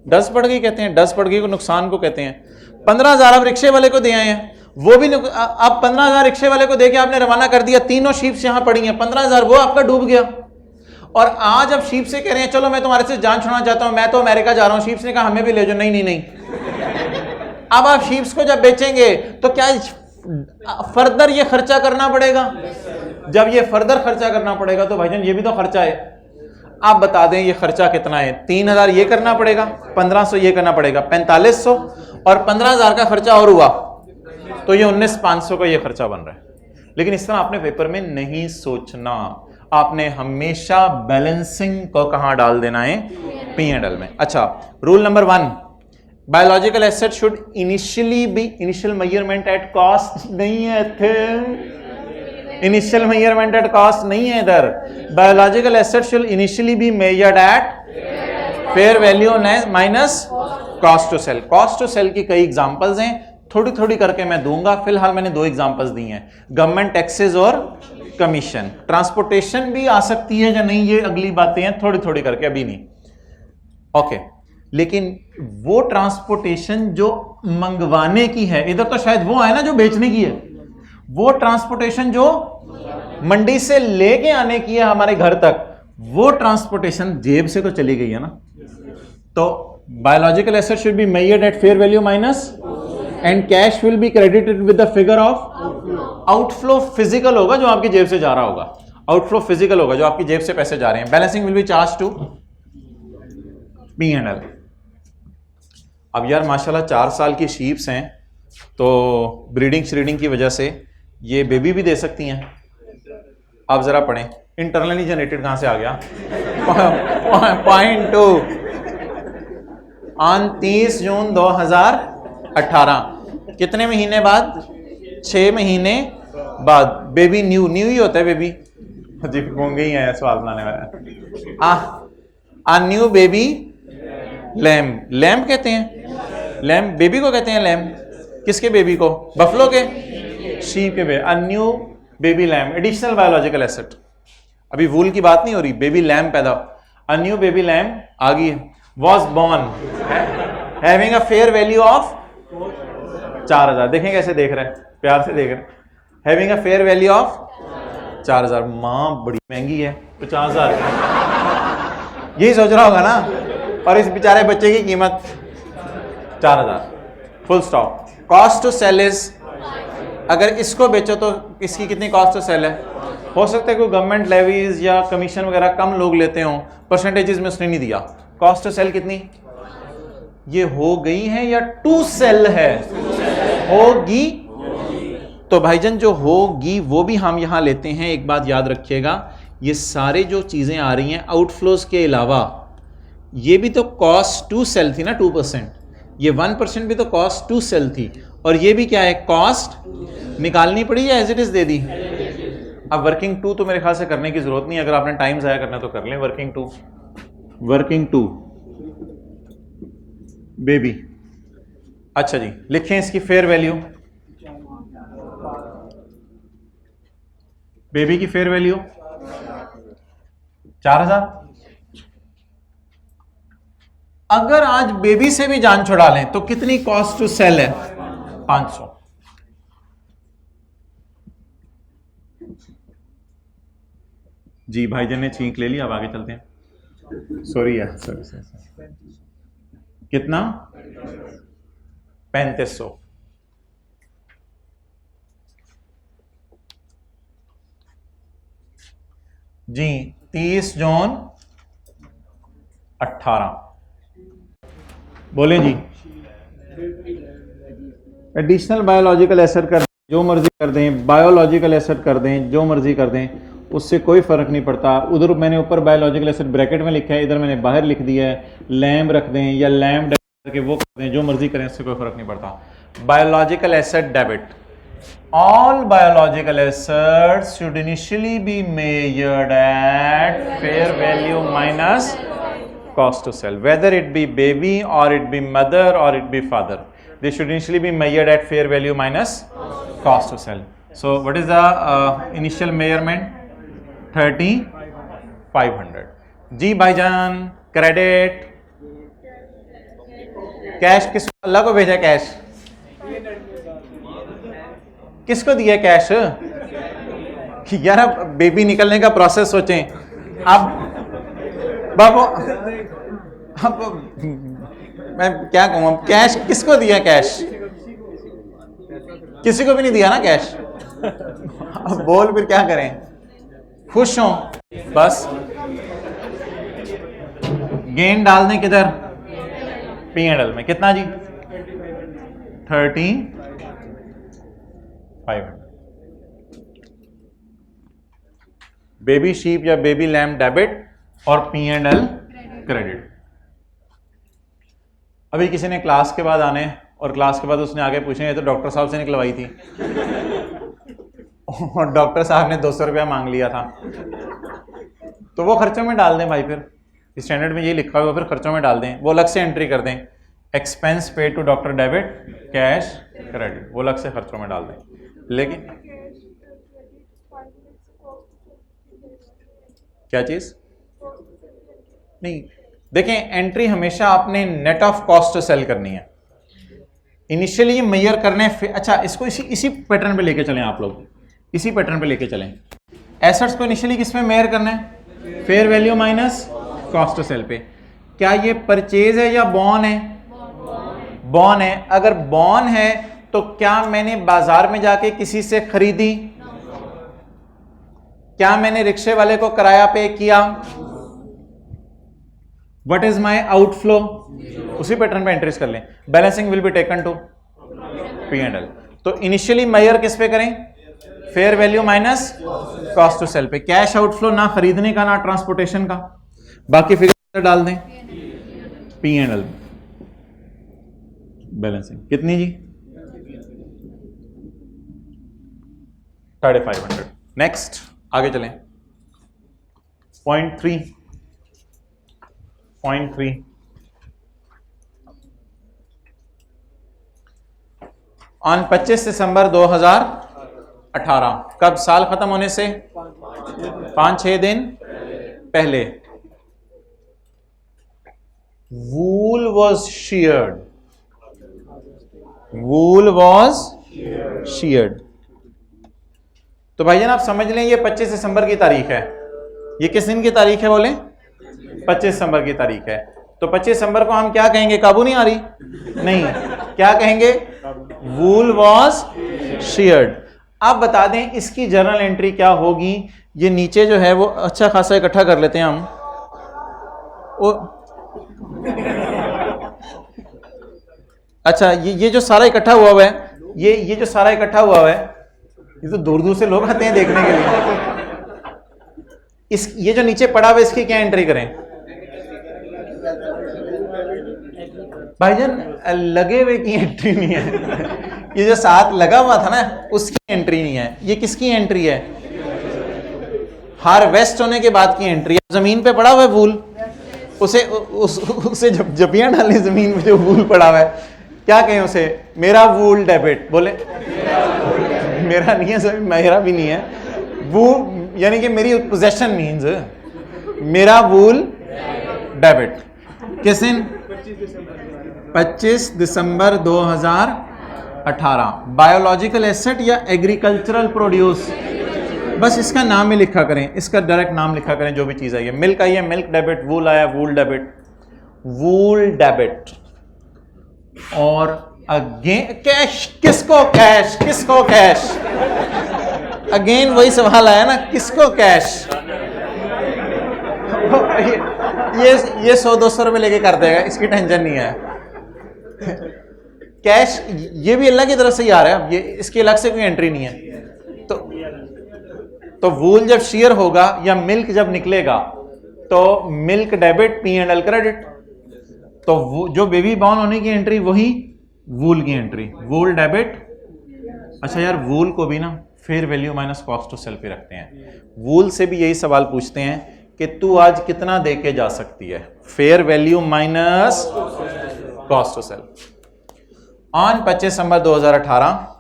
डस पड़ गई कहते हैं, डस पड़ गई को नुकसान को कहते हैं। 15,000 आप रिक्शे वाले को दे आए हैं, वो भी आप 15,000 रिक्शे वाले को देके आपने रवाना कर दिया, तीनों शीप्स यहां पड़ी हैं, 15,000 वो आपका डूब गया। और आज अब शीप से कह रहे हैं चलो मैं तुम्हारे से जान छुड़ाना चाहता हूं, मैं तो अमेरिका जा रहा हूं। शीप्स ने कहा हमें भी ले जाओ। नहीं नहीं नहीं। अब आप शीप्स को जब बेचेंगे तो क्या फर्दर ये खर्चा करना पड़ेगा? जब ये फर्दर खर्चा करना पड़ेगा तो भाईजान ये भी तो खर्चा है। आप बता दें ये खर्चा कितना है? 3,000 ये करना पड़ेगा, 1,500 ये करना पड़ेगा, 4,500, और 15,000 का खर्चा और हुआ तो ये 19,500 का ये खर्चा बन रहा है। लेकिन इस तरह आपने पेपर में नहीं सोचना, आपने हमेशा बैलेंसिंग को कहां डाल देना है? P&L में। अच्छा, rule number 1, biological asset should initially be, initial measurement at cost नहीं है थे, इनिशियल मेजरमेंट एट कॉस्ट नहीं है इधर। Biological asset should initially be measured at fair value minus cost to sell. Cost to sell की कई एग्जांपल्स हैं, थोड़ी थोड़ी करके मैं दूंगा। फिलहाल मैंने 2 एग्जांपल्स दी हैं, गवर्नमेंट टैक्सेस और कमीशन। ट्रांसपोर्टेशन भी आ सकती है या नहीं, ये अगली बातें हैं, थोड़ी थोड़ी करके, अभी नहीं। ओके, लेकिन वो ट्रांसपोर्टेशन जो मंगवाने की है, इधर तो शायद वो आए ना जो बेचने की है, वो ट्रांसपोर्टेशन जो मंडी से लेके आने की है हमारे घर तक, वो ट्रांसपोर्टेशन जेब से तो चली गई है ना। तो biological asset should be measured at fair value minus, and cash will be credited with the figure of outflow. Physical होगा जो आपकी जेब से जा रहा होगा, आउटफ्लो फिजिकल होगा जो आपकी जेब से पैसे जा रहे हैं। Balancing will be charge to P&L। अब यार माशाल्लाह 4 साल की शीप्स हैं, तो ब्रीडिंग श्रीडिंग की वजह से ये बेबी भी दे सकती हैं। आप जरा पढ़ें, इंटरनली जनरेटेड कहां से आ गया? पॉइंट 2 ऑन 30 जून 2018, कितने महीने बाद? 6 महीने बाद बेबी न्यू ही होता है बेबी जी, होंगे ही है सवाल बनाने वाला। आ न्यू बेबी लैम्ब, लैम्ब कहते हैं, लैम्ब बेबी को कहते हैं लैम्ब। किसके बेबी को? बफलो के, शीप के baby. A new baby lamb, additional biological asset. अभी वूल की बात नहीं हो रही, बेबी लैम्ब पैदा। अ न्यू बेबी लैम्ब आ गई, was born having a fair value of 4,000। देखें कैसे देख रहे हैं, प्यार से देख रहे हैं। Having a fair value of 4,000। माँ बड़ी महंगी है, 50,000। यही सोच रहा होगा ना, और इस बेचारे बच्चे की कीमत 4,000, full stop. Cost to sell is, अगर इसको बेचो तो इसकी कितनी कॉस्ट टू सेल है? हो सकता है कोई गवर्नमेंट लेवीज या कमीशन वगैरह कम लोग लेते हों, परसेंटेजेस में उसने नहीं दिया। कॉस्ट टू सेल कितनी? ये हो गई है या टू सेल है? होगी। तो भाईजान जो होगी वो भी हम यहां लेते हैं। एक बात याद रखिएगा, ये सारे जो चीजें आ रही हैं आउटफ्लोज के अलावा, ये भी तो कॉस्ट टू सेल थी ना 2%। ये 1% भी तो कॉस्ट टू सेल थी, और ये भी क्या है, कॉस्ट निकालनी पड़ी या एज इट इज दे दी। अब वर्किंग टू तो मेरे ख्याल से करने की जरूरत नहीं, अगर आपने टाइम ज़ाया करना तो कर लें। Working to baby. अच्छा जी, लिखें इसकी फेयर वैल्यू। बेबी की फेयर वैल्यू 4000। अगर आज बेबी से भी जान छुड़ा लें तो कितनी कॉस्ट टू सेल है, 500। जी भाईजान ने छींक ले लिया, अब आगे चलते हैं। सॉरी यार, सॉरी। कितना, 3500। जी 30 जून 18। बोले जी। एडिशनल बायोलॉजिकल एसेट कर जो मर्जी कर दें, बायोलॉजिकल एसेट कर दें, जो मर्जी कर दें, उससे कोई फर्क नहीं पड़ता। उधर मैंने ऊपर बायोलॉजिकल एसेट ब्रैकेट में लिखा है, इधर मैंने बाहर लिख दिया है। लैम्ब रख दें या लैम्ब करके वो कर दें, जो मर्जी करें, उससे कोई फर्क नहीं पड़ता। Biological asset debit. All biological assets should initially be measured at fair value minus cost to sell. Whether it be baby or it be mother or it be father, they should initially be measured at fair value minus cost to sell. So what is the initial measurement? 3500. जी भाईजान, क्रेडिट कैश किसको, अल्लाह को भेजा कैश, किसको दिया कैश। यार अब बेबी निकलने का प्रोसेस सोचें। अब बाबू, अब मैं क्या कहूँ, अब कैश किसको दिया, कैश किसी को भी नहीं दिया ना कैश। अब बोल फिर क्या करें, खुश हो बस। गेन डाल दें किधर, P&L में। कितना जी, 3500। बेबी शीप या बेबी लैम्ब डेबिट और P&L क्रेडिट। अभी किसी ने क्लास के बाद आने, और क्लास के बाद उसने आगे पूछे, ये तो डॉक्टर साहब से निकलवाई थी और डॉक्टर साहब ने 200 रुपया मांग लिया था, तो वो खर्चों में डाल दें भाई। फिर स्टैंडर्ड में ये लिखा हुआ, फिर खर्चों में डाल दें, वो अलग से एंट्री कर दें। Expense paid to doctor debit, cash credit, वो अलग से खर्चों में डाल दें। लेकिन क्या चीज नहीं, देखें एंट्री हमेशा आपने नेट ऑफ कॉस्ट सेल करनी है। इनिशियली मेजर करने, अच्छा इसको इसी पैटर्न पे लेके चलें आप लोग, इसी पैटर्न पे लेके चलें। एसेट्स को इनिशियली किस में मेजर करना है, fair value minus cost sell पे। क्या ये परचेज है या बॉन है, बॉन है। अगर बॉन है तो क्या मैंने बाजार में जाके किसी से खरीदी, क्या मैंने रिक्शे वाले को किराया पे किया, व्हाट इज माई आउटफ्लो, उसी पैटर्न पे एंट्रीज कर लें। Balancing will be taken to P&L। तो इनिशियली मेजर किस पे करें, fair value minus cost to sell पे। कैश आउटफ्लो ना खरीदने का ना ट्रांसपोर्टेशन का, बाकी फिगर डाल दें P&L। बैलेंसिंग कितनी जी, 3500। नेक्स्ट आगे चलें। पॉइंट थ्री ऑन 25 दिसंबर 2018, कब, साल खत्म होने से 5-6 दिन पहले, wool was sheared, wool was sheared। तो भाईजान आप समझ लें ये 25 दिसंबर की तारीख है। ये किस दिन की तारीख है बोले, 25 दिसंबर की तारीख है। तो 25 दिसंबर को हम क्या कहेंगे, काबू नहीं आ रही, नहीं, क्या कहेंगे, वूल वॉज sheared। आप बता दें इसकी जर्नल एंट्री क्या होगी। ये नीचे जो है वो अच्छा खासा इकट्ठा कर लेते हैं हम। अच्छा ये जो सारा इकट्ठा हुआ है, ये जो सारा इकट्ठा हुआ है, ये तो दूर दूर से लोग आते हैं देखने के लिए। ये जो नीचे पड़ा हुआ है, इसकी क्या एंट्री करें, भाईजान लगे हुए की एंट्री नहीं है, ये जो साथ लगा हुआ था ना उसकी एंट्री नहीं है, ये किसकी एंट्री है? हार्वेस्ट होने के बाद की एंट्री है। जमीन पे पड़ा हुआ है वूल, उसे जब जपियां डालें जमीन में जो वूल पड़ा हुआ है, क्या कहें उसे? मेरा वूल डेबिट बोले। मेरा नहीं है सर, मेरा भी नहीं है वो, यानी कि मेरी पोजेशन मींस मेरा वूल डेबिट। किस दिन? 25 दिसंबर 2018। बायोलॉजिकल एसेट या एग्रीकल्चरल प्रोड्यूस, बस इसका नाम ही लिखा करें, इसका डायरेक्ट नाम लिखा करें जो भी चीज़ आई है। मिल्क आई है मिल्क डेबिट, वूल आया वूल डेबिट, वूल डेबिट। और अगेन कैश, किसको कैश, किसको कैश? अगेन वही सवाल आया ना, किसको कैश? ये 100-200 रुपए लेके कर देगा, इसकी टेंशन नहीं है। कैश ये भी अल्लाह की तरफ से ही आ रहा है, ये इसकी अलग से कोई एंट्री नहीं है। तो वूल जब शेयर होगा या मिल्क जब निकलेगा तो मिल्क डेबिट, P&L क्रेडिट। तो जो बेबी बॉर्न होने की एंट्री वही वूल की एंट्री, वूल डेबिट। अच्छा यार, वूल को भी ना fair value minus cost to sell पे रखते हैं। वूल से भी यही सवाल पूछते हैं कि तू आज कितना दे के जा सकती है, fair value minus cost to sell. On 25 December 2018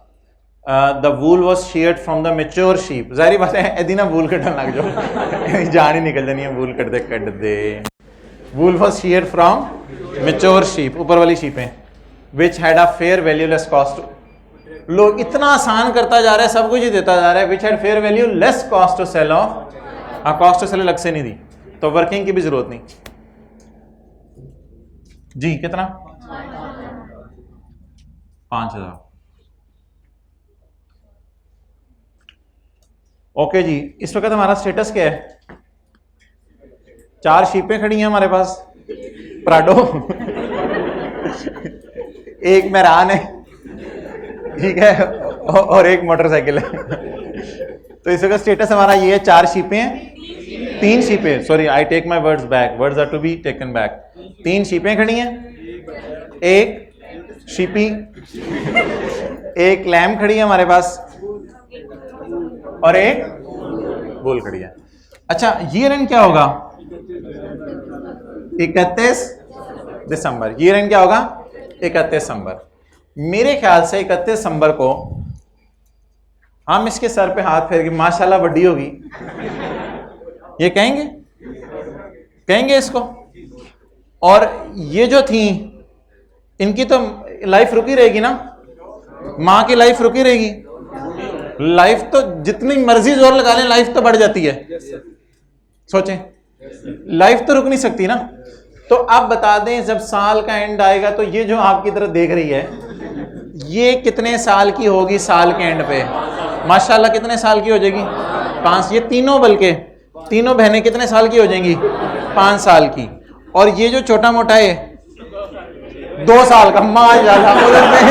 the wool was sheared from the mature sheep. जाहिर बात है एदी ना वूल कटन लग जाओ, जान ही निकल जानी है, वूल कट दे। Wool was sheared from mature sheep, ऊपर वाली शीपें, which had a fair value less cost. लोग इतना आसान करता जा रहा है, सब कुछ ही देता जा रहा है, which had fair value less cost to sell of. Cost to sell अलग से नहीं दी, तो वर्किंग की भी जरूरत नहीं जी। कितना? 5000। ओके जी, इस वक्त हमारा स्टेटस क्या है? 4 शीपें खड़ी हैं हमारे पास, प्राडो, एक मेहरान है, ठीक है, और एक मोटरसाइकिल है। तो इस वक्त स्टेटस हमारा ये है, 4 शीपें हैं, 3 शीपें, sorry I take my words back, words are to be taken back. 3 शीपें खड़ी हैं, एक शीपी, एक लैम खड़ी है हमारे पास, और एक वूल खड़ी है। अच्छा, ईयर एंड क्या होगा? 31 दिसंबर। ईयर एंड क्या होगा? 31 दिसंबर। मेरे ख्याल से 31 दिसंबर को हम इसके सर पे हाथ फेर के माशाल्लाह बड्डी होगी, ये कहेंगे इसको। और ये जो थी इनकी तो लाइफ रुकी रहेगी ना, माँ की लाइफ रुकी रहेगी। लाइफ तो जितनी मर्जी जोर लगा लें, लाइफ तो बढ़ जाती है। सोचें, लाइफ तो रुक नहीं सकती ना। तो आप बता दें, जब साल का एंड आएगा तो ये जो आपकी तरफ देख रही है, ये कितने साल की होगी? साल के एंड पे माशाल्लाह कितने साल की हो जाएगी? 5। ये तीनों, बल्कि तीनों बहनें कितने साल की हो जाएंगी? 5 साल की। और ये जो छोटा मोटा है 2 साल का, माशाल्लाह उधर में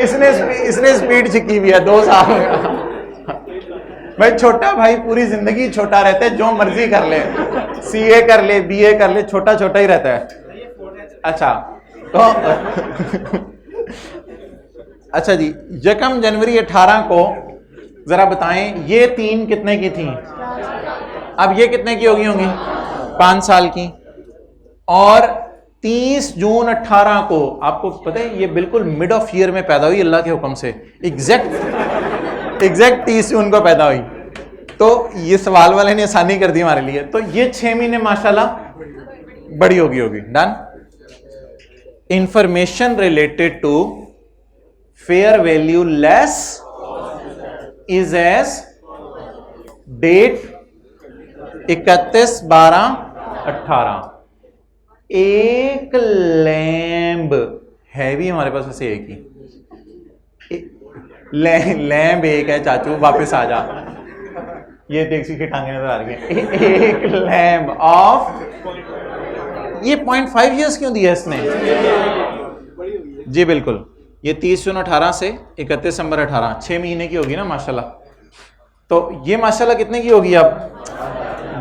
इसने स्पीड छिकी हुई है 2 साल का। भाई छोटा भाई पूरी जिंदगी छोटा रहता है, जो मर्जी कर ले, CA कर ले, BA कर ले, छोटा छोटा ही रहता है। अच्छा तो अच्छा जी, यकम जनवरी 18 को जरा बताएं, ये 3 कितने की थी? अब ये कितने की होगी? 5 साल की। और 30 जून 18 को, आपको पता है ये बिल्कुल मिड ऑफ ईयर में पैदा हुई अल्लाह के हुक्म से, एग्जैक्ट 30 जून को पैदा हुई। तो ये सवाल वाले ने आसानी कर दी हमारे लिए। तो ये 6 महीने माशाल्लाह बड़ी होगी। Done. Information related to fair value less is as date 31/12/18। एक लैम्ब है भी हमारे पास, वैसे एक ही लैम्ब एक है। चाचू वापस आ जा, ये टैक्सी की टांगे नजर आ रही है। एक लैम्ब ऑफ, ये 0.5 ईयर्स क्यों दिया इसने? जी बिल्कुल, ये 30 जून 18 से 31 दिसंबर 18, 6 महीने की होगी ना माशाल्लाह। तो ये माशाल्लाह कितने की होगी? अब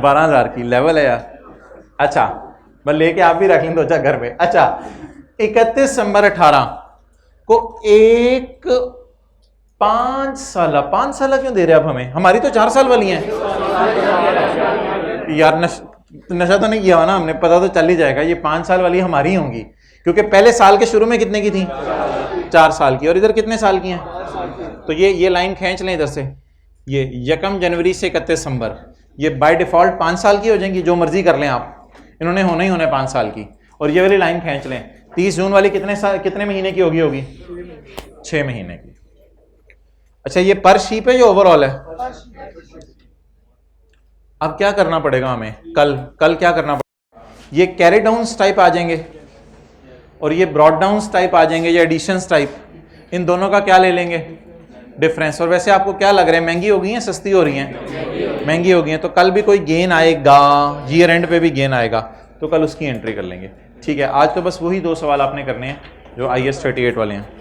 12,000 की लेवल है यार। अच्छा बस लेके आप भी रख लें 2 घर में। अच्छा 31 दिसंबर 18 को एक 5 साल क्यों दे रहे हैं आप हमें? हमारी तो 4 साल वाली हैं यार। नशा तो नहीं किया हुआ ना हमने, पता तो चल ही जाएगा। ये 5 साल वाली हमारी होंगी क्योंकि पहले साल के शुरू में कितने की थी? 4 साल की। और इधर कितने साल की हैं? तो ये लाइन खींच लें इधर से। ये 1 जनवरी से 31 दिसंबर, ये बाय डिफॉल्ट 5 साल की हो जाएंगी, जो मर्जी कर लें आप, इन्होंने होना ही होना है 5 साल की। और ये वाली लाइन खींच लें। 30 जून वाली कितने महीने की होगी? 6 महीने की। अच्छा ये पर शीप है या ओवरऑल है? अब क्या करना पड़ेगा हमें? कल क्या करना पड़ेगा? ये कैरी डाउन्स टाइप आ जाएंगे और ये ब्रॉड डाउन्स टाइप आ जाएंगे या एडिशंस टाइप। इन दोनों का क्या ले लेंगे? डिफरेंस। और वैसे आपको क्या लग रहा है, महंगी हो गई हैं सस्ती हो रही हैं? महंगी हो गई हैं। तो कल भी कोई गेन आएगा, ईयर एंड पे भी गेन आएगा, तो कल उसकी एंट्री कर लेंगे। ठीक है, आज तो बस वही 2 सवाल आपने करने हैं जो IS 38 वाले हैं।